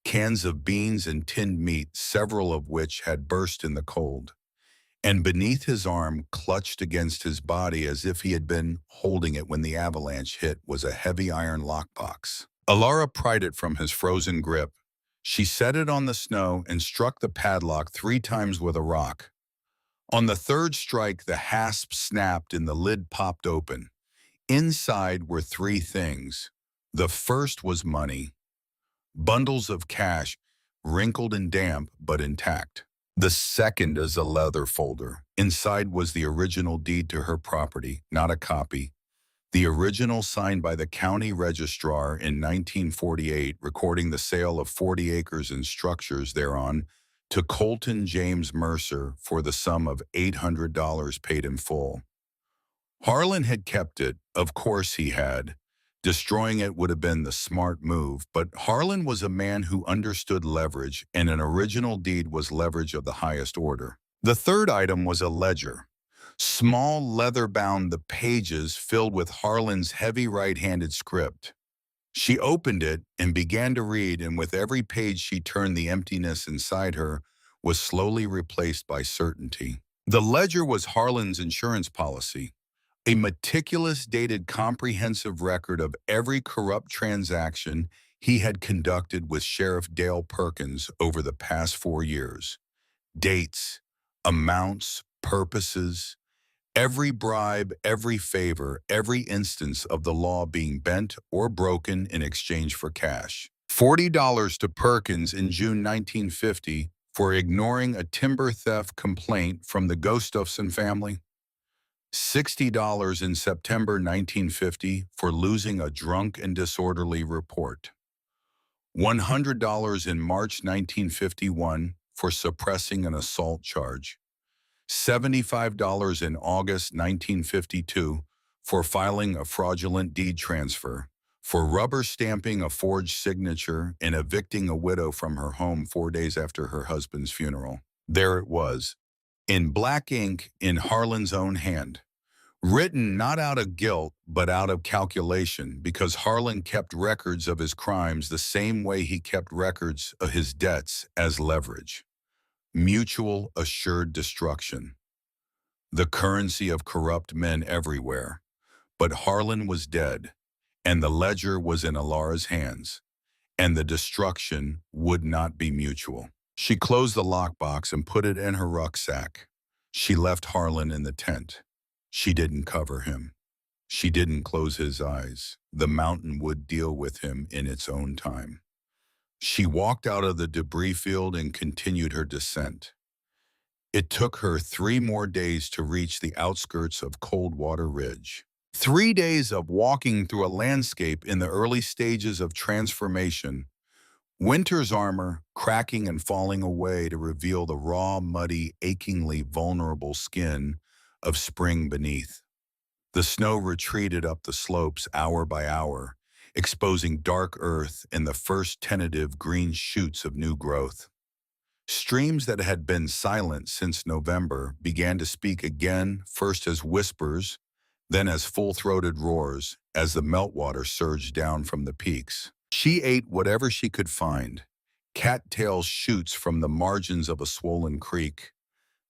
cans of beans and tinned meat, several of which had burst in the cold. And beneath his arm, clutched against his body as if he had been holding it when the avalanche hit, was a heavy iron lockbox. Alara pried it from his frozen grip. She set it on the snow and struck the padlock 3 times with a rock. On the third strike, the hasp snapped and the lid popped open. Inside were 3 things. The first was money. Bundles of cash, wrinkled and damp, but intact. The second is a leather folder. Inside was the original deed to her property, not a copy. The original signed by the county registrar in 1948, recording the sale of 40 acres and structures thereon to Colton James Mercer for the sum of $800 paid in full. Harlan had kept it, of course he had. Destroying it would have been the smart move, but Harlan was a man who understood leverage, and an original deed was leverage of the highest order. The third item was a ledger. Small leather-bound, the pages filled with Harlan's heavy right-handed script. She opened it and began to read, and with every page she turned, the emptiness inside her was slowly replaced by certainty. The ledger was Harlan's insurance policy, a meticulous, dated, comprehensive record of every corrupt transaction he had conducted with Sheriff Dale Perkins over the past 4 years. Dates, amounts, purposes, every bribe, every favor, every instance of the law being bent or broken in exchange for cash. $40 to Perkins in June 1950 for ignoring a timber theft complaint from the Gustafson family. $60 in September 1950 for losing a drunk and disorderly report. $100 in March 1951 for suppressing an assault charge. $75 in August 1952 for filing a fraudulent deed transfer, for rubber stamping a forged signature and evicting a widow from her home 4 days after her husband's funeral. There it was, in black ink in Harlan's own hand. Written not out of guilt, but out of calculation, because Harlan kept records of his crimes the same way he kept records of his debts as leverage. Mutual assured destruction. The currency of corrupt men everywhere. But Harlan was dead, and the ledger was in Alara's hands, and the destruction would not be mutual. She closed the lockbox and put it in her rucksack. She left Harlan in the tent. She didn't cover him. She didn't close his eyes. The mountain would deal with him in its own time. She walked out of the debris field and continued her descent. It took her 3 more days to reach the outskirts of Coldwater Ridge. 3 days of walking through a landscape in the early stages of transformation. Winter's armor cracking and falling away to reveal the raw, muddy, achingly vulnerable skin of spring beneath. The snow retreated up the slopes hour by hour, exposing dark earth and the first tentative green shoots of new growth. Streams that had been silent since November began to speak again, first as whispers, then as full-throated roars, as the meltwater surged down from the peaks. She ate whatever she could find: cattail shoots from the margins of a swollen creek,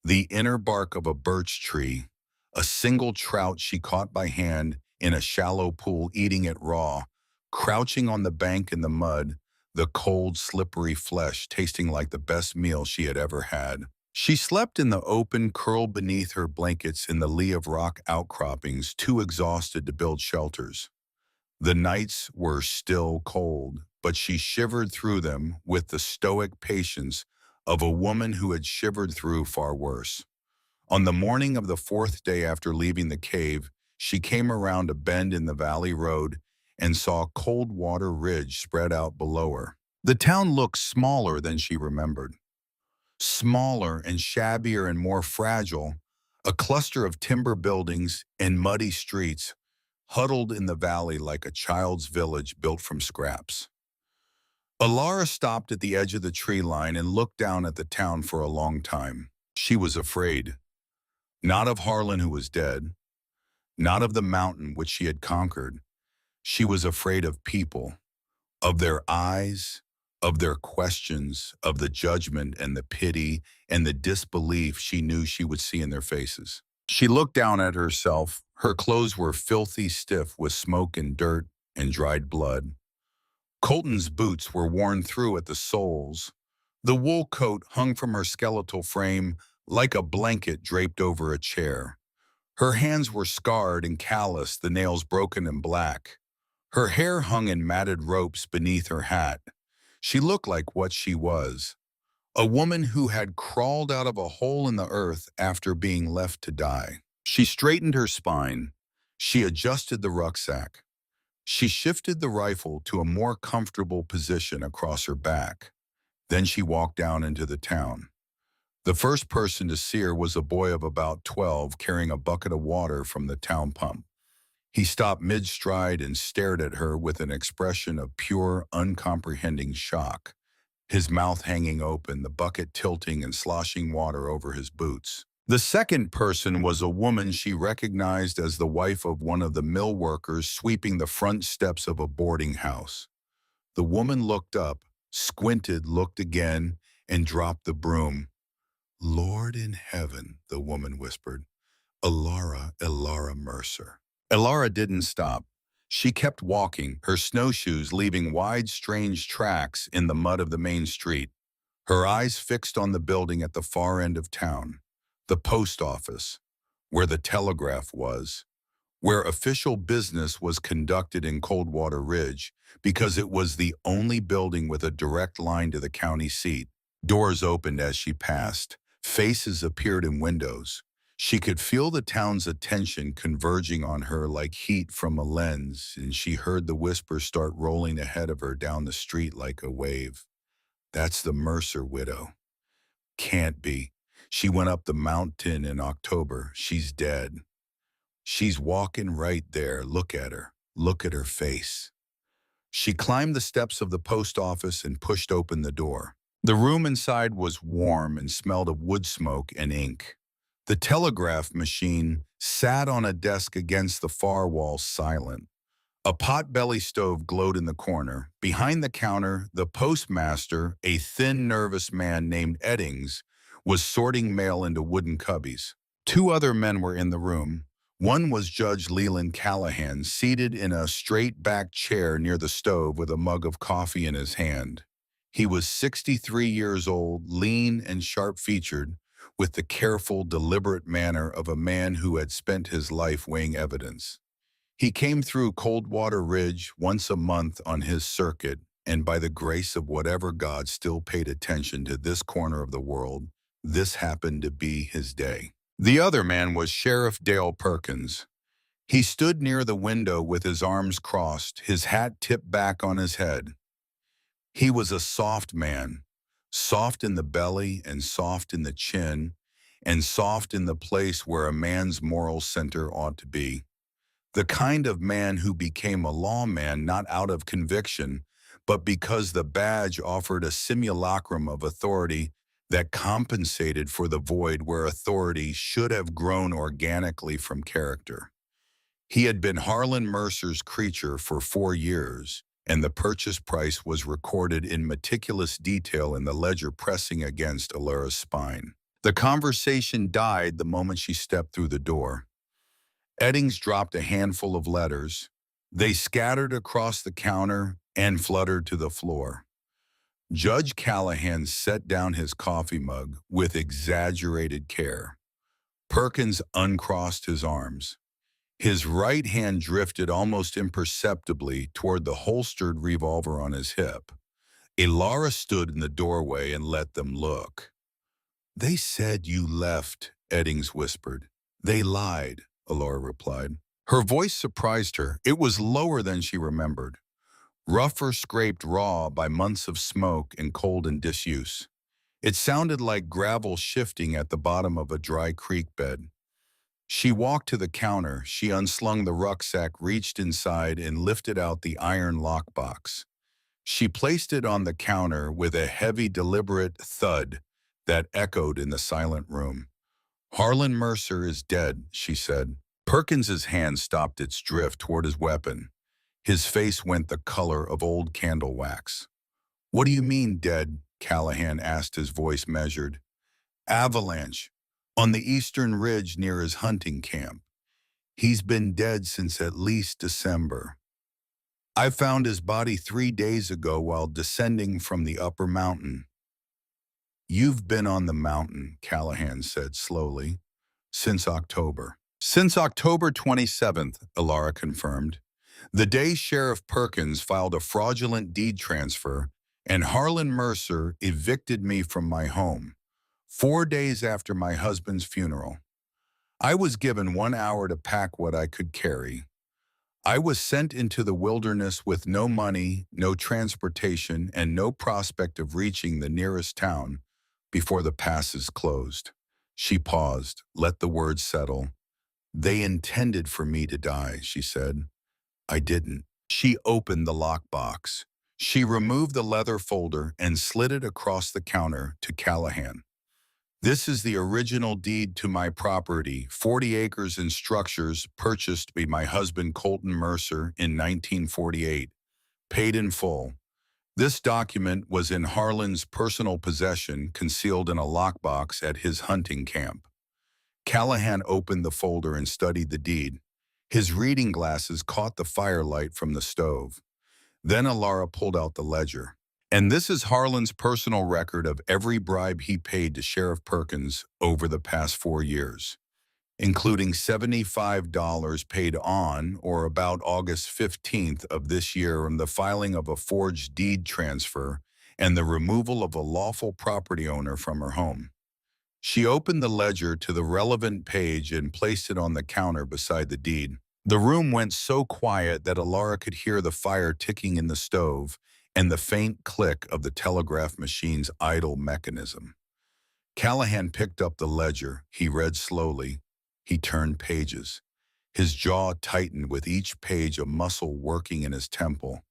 the inner bark of a birch tree, a single trout she caught by hand in a shallow pool, eating it raw, crouching on the bank in the mud, the cold, slippery flesh tasting like the best meal she had ever had. She slept in the open, curled beneath her blankets in the lee of rock outcroppings, too exhausted to build shelters. The nights were still cold, but she shivered through them with the stoic patience of a woman who had shivered through far worse. On the morning of the 4th day after leaving the cave, she came around a bend in the valley road and saw Coldwater Ridge spread out below her. The town looked smaller than she remembered. Smaller and shabbier and more fragile, a cluster of timber buildings and muddy streets huddled in the valley like a child's village built from scraps. Alara stopped at the edge of the tree line and looked down at the town for a long time. She was afraid. Not of Harlan, who was dead. Not of the mountain which she had conquered. She was afraid of people, of their eyes, of their questions, of the judgment and the pity and the disbelief she knew she would see in their faces. She looked down at herself. Her clothes were filthy stiff with smoke and dirt and dried blood. Colton's boots were worn through at the soles. The wool coat hung from her skeletal frame like a blanket draped over a chair. Her hands were scarred and calloused, the nails broken and black. Her hair hung in matted ropes beneath her hat. She looked like what she was, a woman who had crawled out of a hole in the earth after being left to die. She straightened her spine. She adjusted the rucksack. She shifted the rifle to a more comfortable position across her back. Then she walked down into the town. The first person to see her was a boy of about 12 carrying a bucket of water from the town pump. He stopped mid-stride and stared at her with an expression of pure, uncomprehending shock, his mouth hanging open, the bucket tilting and sloshing water over his boots. The second person was a woman she recognized as the wife of one of the mill workers sweeping the front steps of a boarding house. The woman looked up, squinted, looked again, and dropped the broom. "Lord in heaven," the woman whispered. Elara Mercer." Elara didn't stop. She kept walking, her snowshoes leaving wide, strange tracks in the mud of the main street, her eyes fixed on the building at the far end of town, the post office, where the telegraph was, where official business was conducted in Coldwater Ridge, because it was the only building with a direct line to the county seat. Doors opened as she passed. Faces appeared in windows. She could feel the town's attention converging on her like heat from a lens, and she heard the whispers start rolling ahead of her down the street like a wave. "That's the Mercer widow." "Can't be. She went up the mountain in October. She's dead." "She's walking right there. Look at her. Look at her face." She climbed the steps of the post office and pushed open the door. The room inside was warm and smelled of wood smoke and ink. The telegraph machine sat on a desk against the far wall, silent. A pot-belly stove glowed in the corner. Behind the counter, the postmaster, a thin, nervous man named Eddings, was sorting mail into wooden cubbies. Two other men were in the room. One was Judge Leland Callahan, seated in a straight-backed chair near the stove with a mug of coffee in his hand. He was 63 years old, lean and sharp-featured, with the careful, deliberate manner of a man who had spent his life weighing evidence. He came through Coldwater Ridge once a month on his circuit, and by the grace of whatever God still paid attention to this corner of the world, this happened to be his day. The other man was Sheriff Dale Perkins. He stood near the window with his arms crossed, his hat tipped back on his head. He was a soft man, soft in the belly and soft in the chin, and soft in the place where a man's moral center ought to be. The kind of man who became a lawman not out of conviction, but because the badge offered a simulacrum of authority that compensated for the void where authority should have grown organically from character. He had been Harlan Mercer's creature for 4 years, and the purchase price was recorded in meticulous detail in the ledger pressing against Alara's spine. The conversation died the moment she stepped through the door. Eddings dropped a handful of letters. They scattered across the counter and fluttered to the floor. Judge Callahan set down his coffee mug with exaggerated care. Perkins uncrossed his arms. His right hand drifted almost imperceptibly toward the holstered revolver on his hip. Elara stood in the doorway and let them look. "They said you left," Eddings whispered. "They lied," Elara replied. Her voice surprised her. It was lower than she remembered, rougher, scraped raw by months of smoke and cold and disuse. It sounded like gravel shifting at the bottom of a dry creek bed. She walked to the counter. She unslung the rucksack, reached inside, and lifted out the iron lockbox. She placed it on the counter with a heavy, deliberate thud that echoed in the silent room. "Harlan Mercer is dead," she said. Perkins's hand stopped its drift toward his weapon. His face went the color of old candle wax. "What do you mean, dead?" Callahan asked, his voice measured. "Avalanche. On the eastern ridge near his hunting camp. He's been dead since at least December. I found his body 3 days ago while descending from the upper mountain." "You've been on the mountain," Callahan said slowly, "since October." "Since October 27th, Elara confirmed. The day Sheriff Perkins filed a fraudulent deed transfer and Harlan Mercer evicted me from my home, 4 days after my husband's funeral. I was given 1 hour to pack what I could carry. I was sent into the wilderness with no money, no transportation, and no prospect of reaching the nearest town before the passes closed. She paused, let the words settle. They intended for me to die, she said. I didn't. She opened the lockbox. She removed the leather folder and slid it across the counter to Callahan. This is the original deed to my property, 40 acres and structures purchased by my husband Colton Mercer in 1948, paid in full. This document was in Harlan's personal possession, concealed in a lockbox at his hunting camp. Callahan opened the folder and studied the deed. His reading glasses caught the firelight from the stove. Then Alara pulled out the ledger. And this is Harlan's personal record of every bribe he paid to Sheriff Perkins over the past 4 years, including $75 paid on or about August 15th of this year from the filing of a forged deed transfer and the removal of a lawful property owner from her home. She opened the ledger to the relevant page and placed it on the counter beside the deed. The room went so quiet that Alara could hear the fire ticking in the stove and the faint click of the telegraph machine's idle mechanism. Callahan picked up the ledger. He read slowly. He turned pages. His jaw tightened with each page, a muscle working in his temple.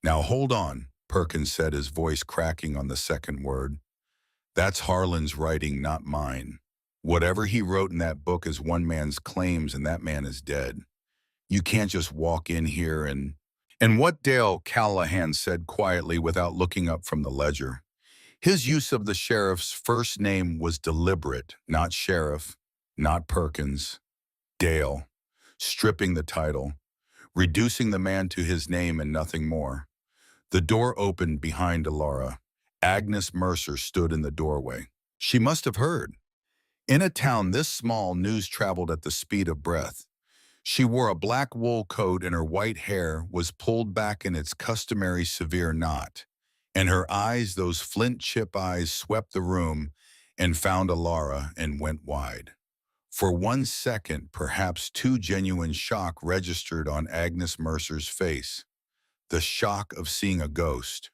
Now hold on, Perkins said, his voice cracking on the second word. That's Harlan's writing, not mine. Whatever he wrote in that book is one man's claims, and that man is dead. You can't just walk in here and... And what Dale, Callahan said quietly without looking up from the ledger. His use of the sheriff's first name was deliberate, not Sheriff, not Perkins. Dale, stripping the title, reducing the man to his name and nothing more. The door opened behind Alara. Agnes Mercer stood in the doorway. She must have heard. In a town this small, news traveled at the speed of breath. She wore a black wool coat and her white hair was pulled back in its customary severe knot. And her eyes, those flint chip eyes, swept the room and found Alara and went wide. For 1 second, perhaps two, genuine shock registered on Agnes Mercer's face. The shock of seeing a ghost.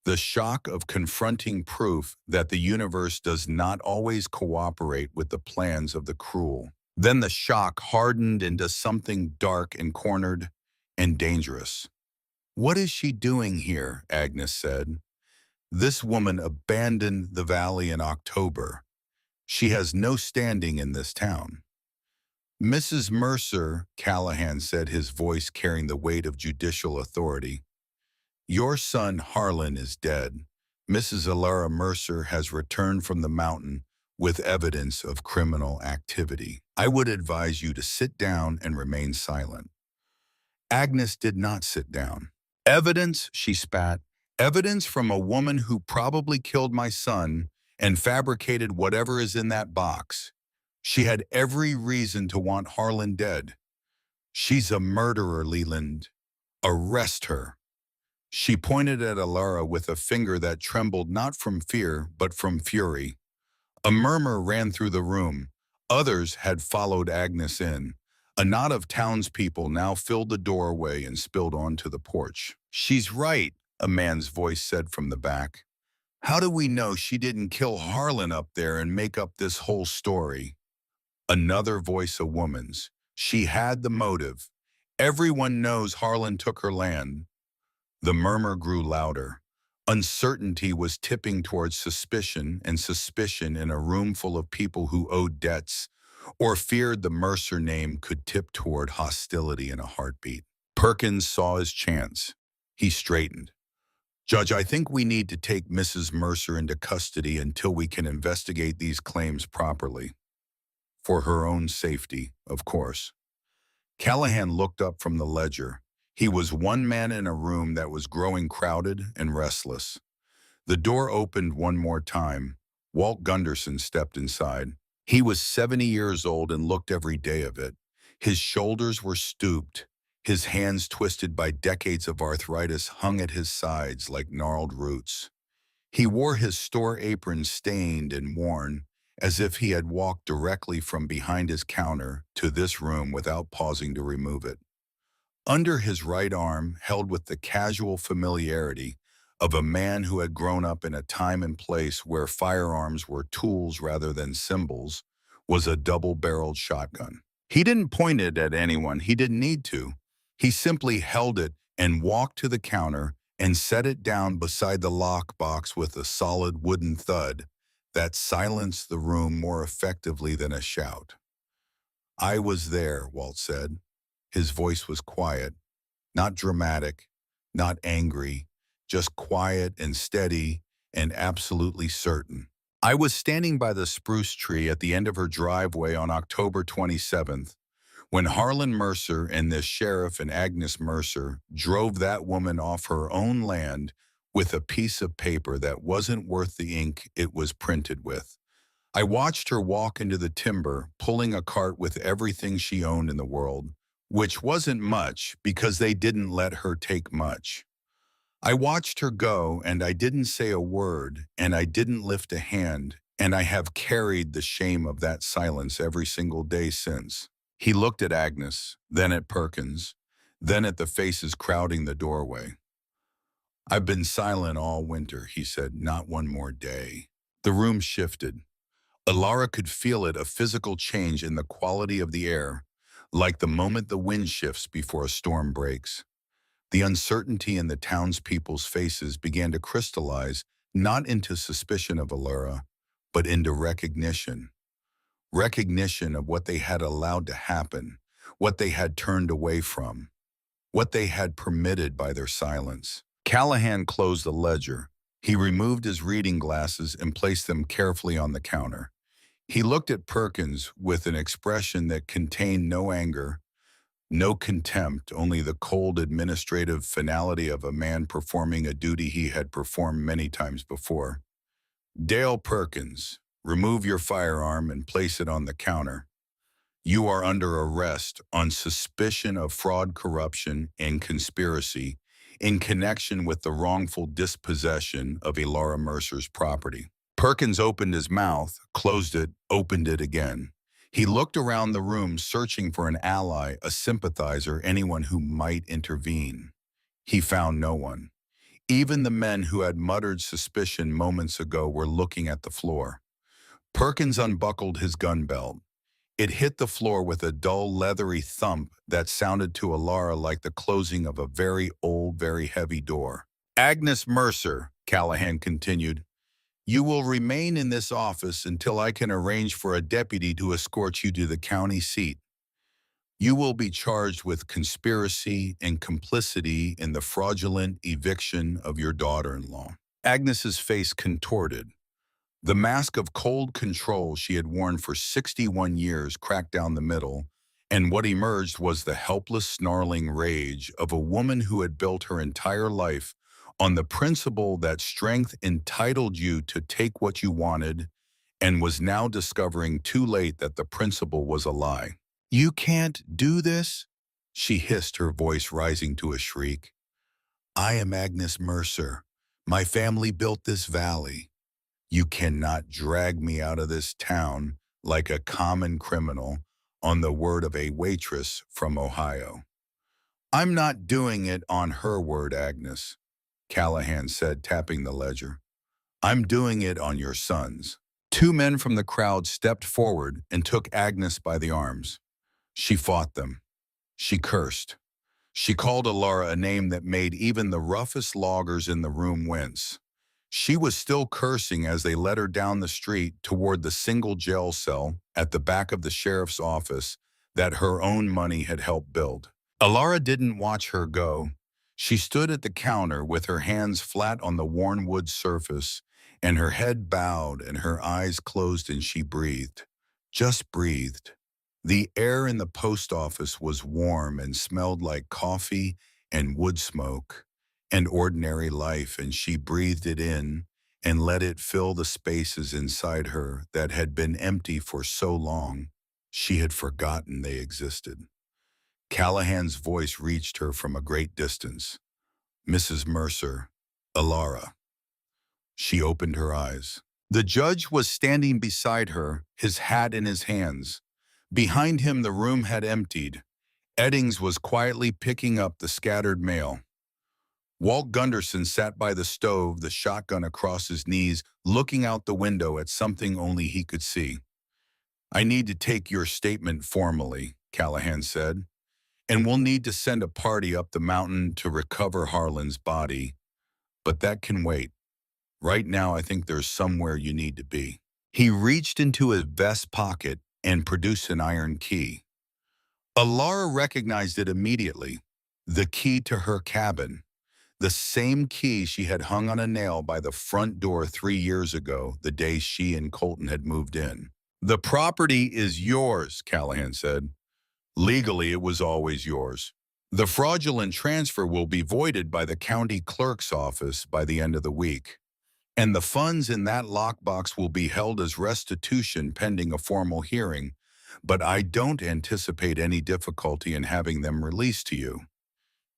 The shock of confronting proof that the universe does not always cooperate with the plans of the cruel. Then the shock hardened into something dark and cornered and dangerous. What is she doing here? Agnes said. This woman abandoned the valley in October. She has no standing in this town. Mrs. Mercer, Callahan said, his voice carrying the weight of judicial authority. Your son Harlan is dead. Mrs. Alara Mercer has returned from the mountain with evidence of criminal activity. I would advise you to sit down and remain silent. Agnes did not sit down. Evidence, she spat. Evidence from a woman who probably killed my son and fabricated whatever is in that box. She had every reason to want Harlan dead. She's a murderer, Leland. Arrest her. She pointed at Alara with a finger that trembled not from fear, but from fury. A murmur ran through the room. Others had followed Agnes in. A knot of townspeople now filled the doorway and spilled onto the porch. She's right, a man's voice said from the back. How do we know she didn't kill Harlan up there and make up this whole story? Another voice, a woman's. She had the motive. Everyone knows Harlan took her land. The murmur grew louder. Uncertainty was tipping towards suspicion, and suspicion in a room full of people who owed debts or feared the Mercer name could tip toward hostility in a heartbeat. Perkins saw his chance. He straightened. Judge, I think we need to take Mrs. Mercer into custody until we can investigate these claims properly. For her own safety, of course. Callahan looked up from the ledger. He was one man in a room that was growing crowded and restless. The door opened one more time. Walt Gunderson stepped inside. He was 70 years old and looked every day of it. His shoulders were stooped. His hands, twisted by decades of arthritis, hung at his sides like gnarled roots. He wore his store apron stained and worn, as if he had walked directly from behind his counter to this room without pausing to remove it. under his right arm, held with the casual familiarity of a man who had grown up in a time and place where firearms were tools rather than symbols, was a double-barreled shotgun. He didn't point it at anyone. He didn't need to. He simply held it and walked to the counter and set it down beside the lockbox with a solid wooden thud that silenced the room more effectively than a shout. "I was there," Walt said. His voice was quiet, not dramatic, not angry, just quiet and steady and absolutely certain. "I was standing by the spruce tree at the end of her driveway on October 27th when Harlan Mercer and this sheriff and Agnes Mercer drove that woman off her own land with a piece of paper that wasn't worth the ink it was printed with. I watched her walk into the timber, pulling a cart with everything she owned in the world, which wasn't much because they didn't let her take much. I watched her go, and I didn't say a word, and I didn't lift a hand, and I have carried the shame of that silence every single day since." He looked at Agnes, then at Perkins, then at the faces crowding the doorway. "I've been silent all winter," he said, "not one more day." The room shifted. Alara could feel it, a physical change in the quality of the air, like the moment the wind shifts before a storm breaks. The uncertainty in the townspeople's faces began to crystallize, not into suspicion of Alara, but into recognition. Recognition of what they had allowed to happen, what they had turned away from, what they had permitted by their silence. Callahan closed the ledger. He removed his reading glasses and placed them carefully on the counter. He looked at Perkins with an expression that contained no anger, no contempt, only the cold administrative finality of a man performing a duty he had performed many times before. "Dale Perkins, remove your firearm and place it on the counter. You are under arrest on suspicion of fraud, corruption, and conspiracy in connection with the wrongful dispossession of Alara Mercer's property." Perkins opened his mouth, closed it, opened it again. He looked around the room, searching for an ally, a sympathizer, anyone who might intervene. He found no one. Even the men who had muttered suspicion moments ago were looking at the floor. Perkins unbuckled his gun belt. It hit the floor with a dull, leathery thump that sounded to Alara like the closing of a very old, very heavy door. "Agnes Mercer," Callahan continued, "you will remain in this office until I can arrange for a deputy to escort you to the county seat. You will be charged with conspiracy and complicity in the fraudulent eviction of your daughter-in-law." Agnes's face contorted. The mask of cold control she had worn for 61 years cracked down the middle, and what emerged was the helpless, snarling rage of a woman who had built her entire life on the principle that strength entitled you to take what you wanted, and was now discovering too late that the principle was a lie. "You can't do this," she hissed, her voice rising to a shriek. "I am Agnes Mercer. My family built this valley. You cannot drag me out of this town like a common criminal on the word of a waitress from Ohio." "I'm not doing it on her word, Agnes," Callahan said, tapping the ledger. "I'm doing it on your son's." Two men from the crowd stepped forward and took Agnes by the arms. She fought them. She cursed. She called Alara a name that made even the roughest loggers in the room wince. She was still cursing as they led her down the street toward the single jail cell at the back of the sheriff's office that her own money had helped build. Alara didn't watch her go. She stood at the counter with her hands flat on the worn wood surface and her head bowed and her eyes closed, and she breathed. Just breathed. The air in the post office was warm and smelled like coffee and wood smoke and ordinary life, and she breathed it in and let it fill the spaces inside her that had been empty for so long she had forgotten they existed. Callahan's voice reached her from a great distance. "Mrs. Mercer, Alara." She opened her eyes. The judge was standing beside her, his hat in his hands. Behind him, the room had emptied. Eddings was quietly picking up the scattered mail. Walt Gunderson sat by the stove, the shotgun across his knees, looking out the window at something only he could see. "I need to take your statement formally," Callahan said, "and we'll need to send a party up the mountain to recover Harlan's body. But that can wait. Right now, I think there's somewhere you need to be." He reached into his vest pocket and produced an iron key. Alara recognized it immediately. The key to her cabin. The same key she had hung on a nail by the front door 3 years ago, the day she and Colton had moved in. "The property is yours," Callahan said. "Legally, it was always yours. The fraudulent transfer will be voided by the county clerk's office by the end of the week, and the funds in that lockbox will be held as restitution pending a formal hearing, but I don't anticipate any difficulty in having them released to you."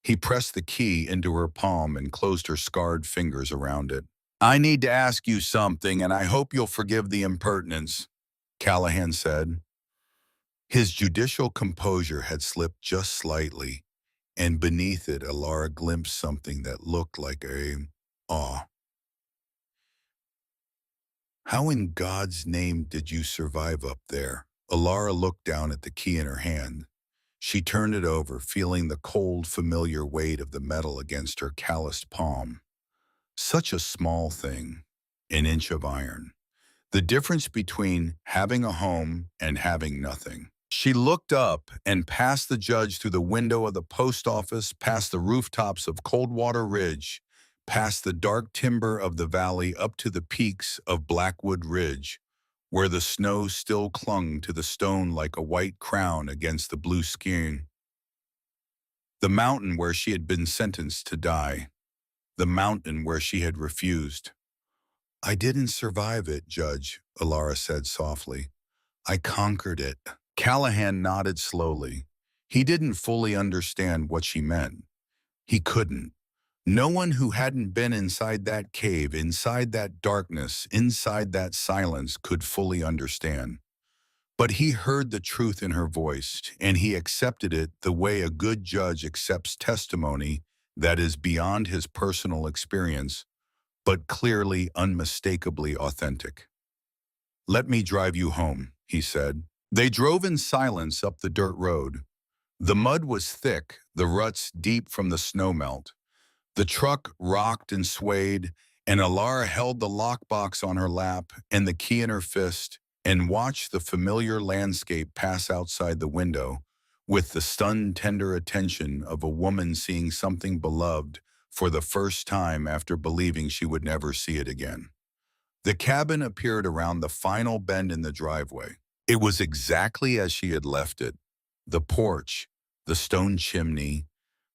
He pressed the key into her palm and closed her scarred fingers around it. "I need to ask you something, and I hope you'll forgive the impertinence," Callahan said. His judicial composure had slipped just slightly, and beneath it, Alara glimpsed something that looked like awe. "How in God's name did you survive up there?" Alara looked down at the key in her hand. She turned it over, feeling the cold, familiar weight of the metal against her calloused palm. Such a small thing, an inch of iron. The difference between having a home and having nothing. She looked up and past the judge through the window of the post office, past the rooftops of Coldwater Ridge, past the dark timber of the valley up to the peaks of Blackwood Ridge, where the snow still clung to the stone like a white crown against the blue sky. The mountain where she had been sentenced to die. The mountain where she had refused. "I didn't survive it, Judge," Alara said softly. "I conquered it." Callahan nodded slowly. He didn't fully understand what she meant. He couldn't. No one who hadn't been inside that cave, inside that darkness, inside that silence could fully understand. But he heard the truth in her voice, and he accepted it the way a good judge accepts testimony that is beyond his personal experience, but clearly, unmistakably authentic. "Let me drive you home," he said. They drove in silence up the dirt road. The mud was thick, the ruts deep from the snowmelt. The truck rocked and swayed, and Alara held the lockbox on her lap and the key in her fist and watched the familiar landscape pass outside the window with the stunned, tender attention of a woman seeing something beloved for the first time after believing she would never see it again. The cabin appeared around the final bend in the driveway. It was exactly as she had left it. The porch, the stone chimney,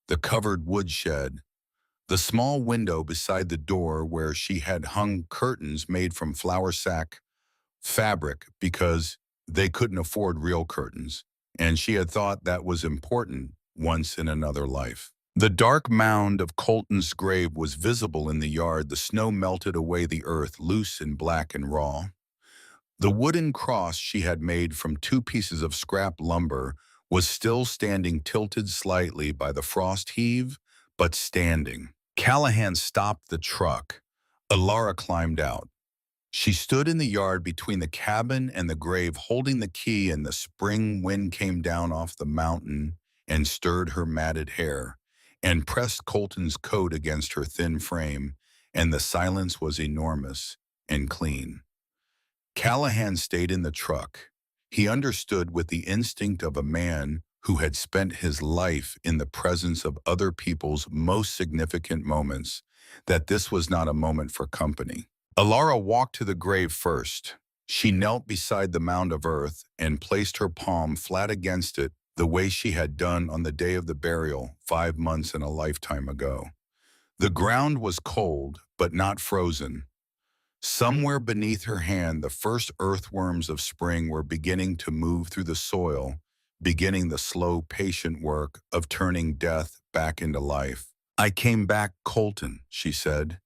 the covered woodshed, the small window beside the door where she had hung curtains made from flour sack fabric because they couldn't afford real curtains, and she had thought that was important once in another life. The dark mound of Colton's grave was visible in the yard. The snow melted away the earth, loose and black and raw. The wooden cross she had made from 2 pieces of scrap lumber was still standing, tilted slightly by the frost heave, but standing. Callahan stopped the truck. Alara climbed out. She stood in the yard between the cabin and the grave, holding the key, and the spring wind came down off the mountain and stirred her matted hair and pressed Colton's coat against her thin frame, and the silence was enormous and clean. Callahan stayed in the truck. He understood with the instinct of a man who had spent his life in the presence of other people's most significant moments that this was not a moment for company. Alara walked to the grave first. She knelt beside the mound of earth and placed her palm flat against it the way she had done on the day of the burial 5 months and a lifetime ago. The ground was cold, but not frozen. Somewhere beneath her hand, the first earthworms of spring were beginning to move through the soil, beginning the slow, patient work of turning death back into life. "I came back, Colton," she said.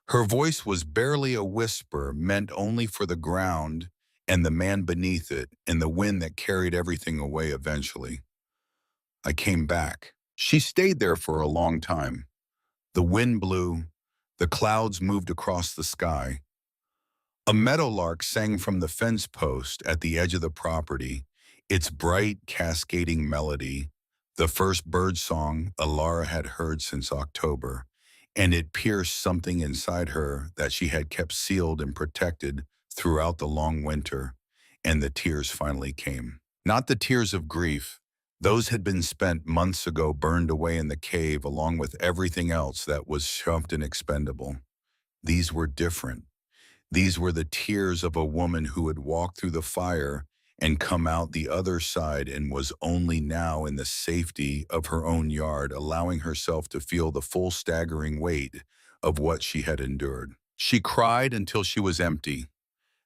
Her voice was barely a whisper, meant only for the ground and the man beneath it and the wind that carried everything away eventually. I came back. She stayed there for a long time. The wind blew, the clouds moved across the sky. A meadowlark sang from the fence post at the edge of the property, its bright, cascading melody, the first bird song Alara had heard since October, and it pierced something inside her that she had kept sealed and protected throughout the long winter, and the tears finally came. Not the tears of grief. Those had been spent months ago, burned away in the cave along with everything else that was shoved and expendable. These were different. These were the tears of a woman who had walked through the fire and come out the other side and was only now in the safety of her own yard, allowing herself to feel the full staggering weight of what she had endured. She cried until she was empty.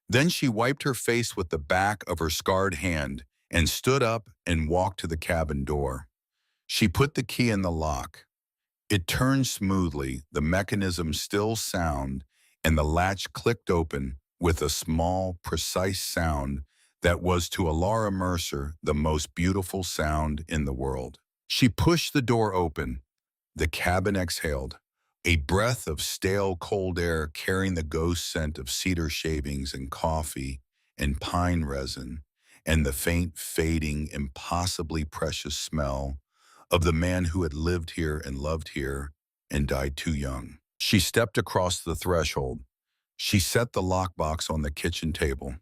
Then she wiped her face with the back of her scarred hand and stood up and walked to the cabin door. She put the key in the lock. It turned smoothly, the mechanism still sound, and the latch clicked open with a small, precise sound that was to Alara Mercer the most beautiful sound in the world. She pushed the door open. The cabin exhaled, a breath of stale, cold air carrying the ghost scent of cedar shavings and coffee and pine resin, and the faint, fading, impossibly precious smell of the man who had lived here and loved here and died too young. She stepped across the threshold. She set the lockbox on the kitchen table.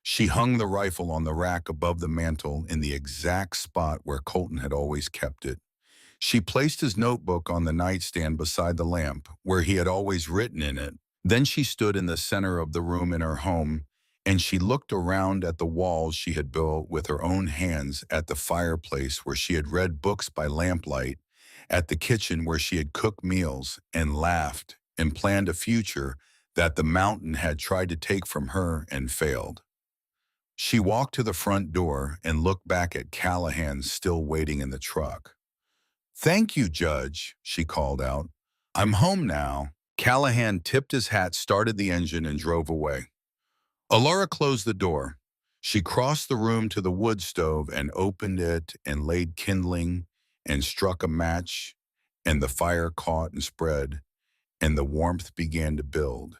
She hung the rifle on the rack above the mantel in the exact spot where Colton had always kept it. She placed his notebook on the nightstand beside the lamp, where he had always written in it. Then she stood in the center of the room in her home, and she looked around at the walls she had built with her own hands, at the fireplace where she had read books by lamplight, at the kitchen where she had cooked meals and laughed and planned a future that the mountain had tried to take from her and failed. She walked to the front door and looked back at Callahan still waiting in the truck. "Thank you, Judge," she called out. "I'm home now." Callahan tipped his hat, started the engine, and drove away. Alara closed the door. She crossed the room to the wood stove and opened it and laid kindling and struck a match, and the fire caught and spread, and the warmth began to build.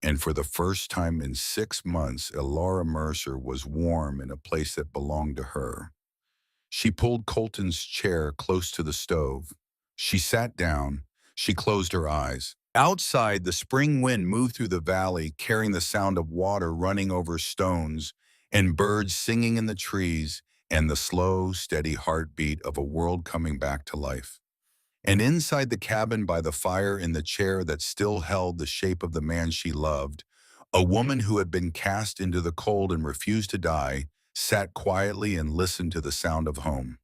And for the first time in 6 months, Alara Mercer was warm in a place that belonged to her. She pulled Colton's chair close to the stove. She sat down. She closed her eyes. Outside, the spring wind moved through the valley, carrying the sound of water running over stones and birds singing in the trees and the slow, steady heartbeat of a world coming back to life. And inside the cabin by the fire, in the chair that still held the shape of the man she loved, a woman who had been cast into the cold and refused to die, sat quietly and listened to the sound of home.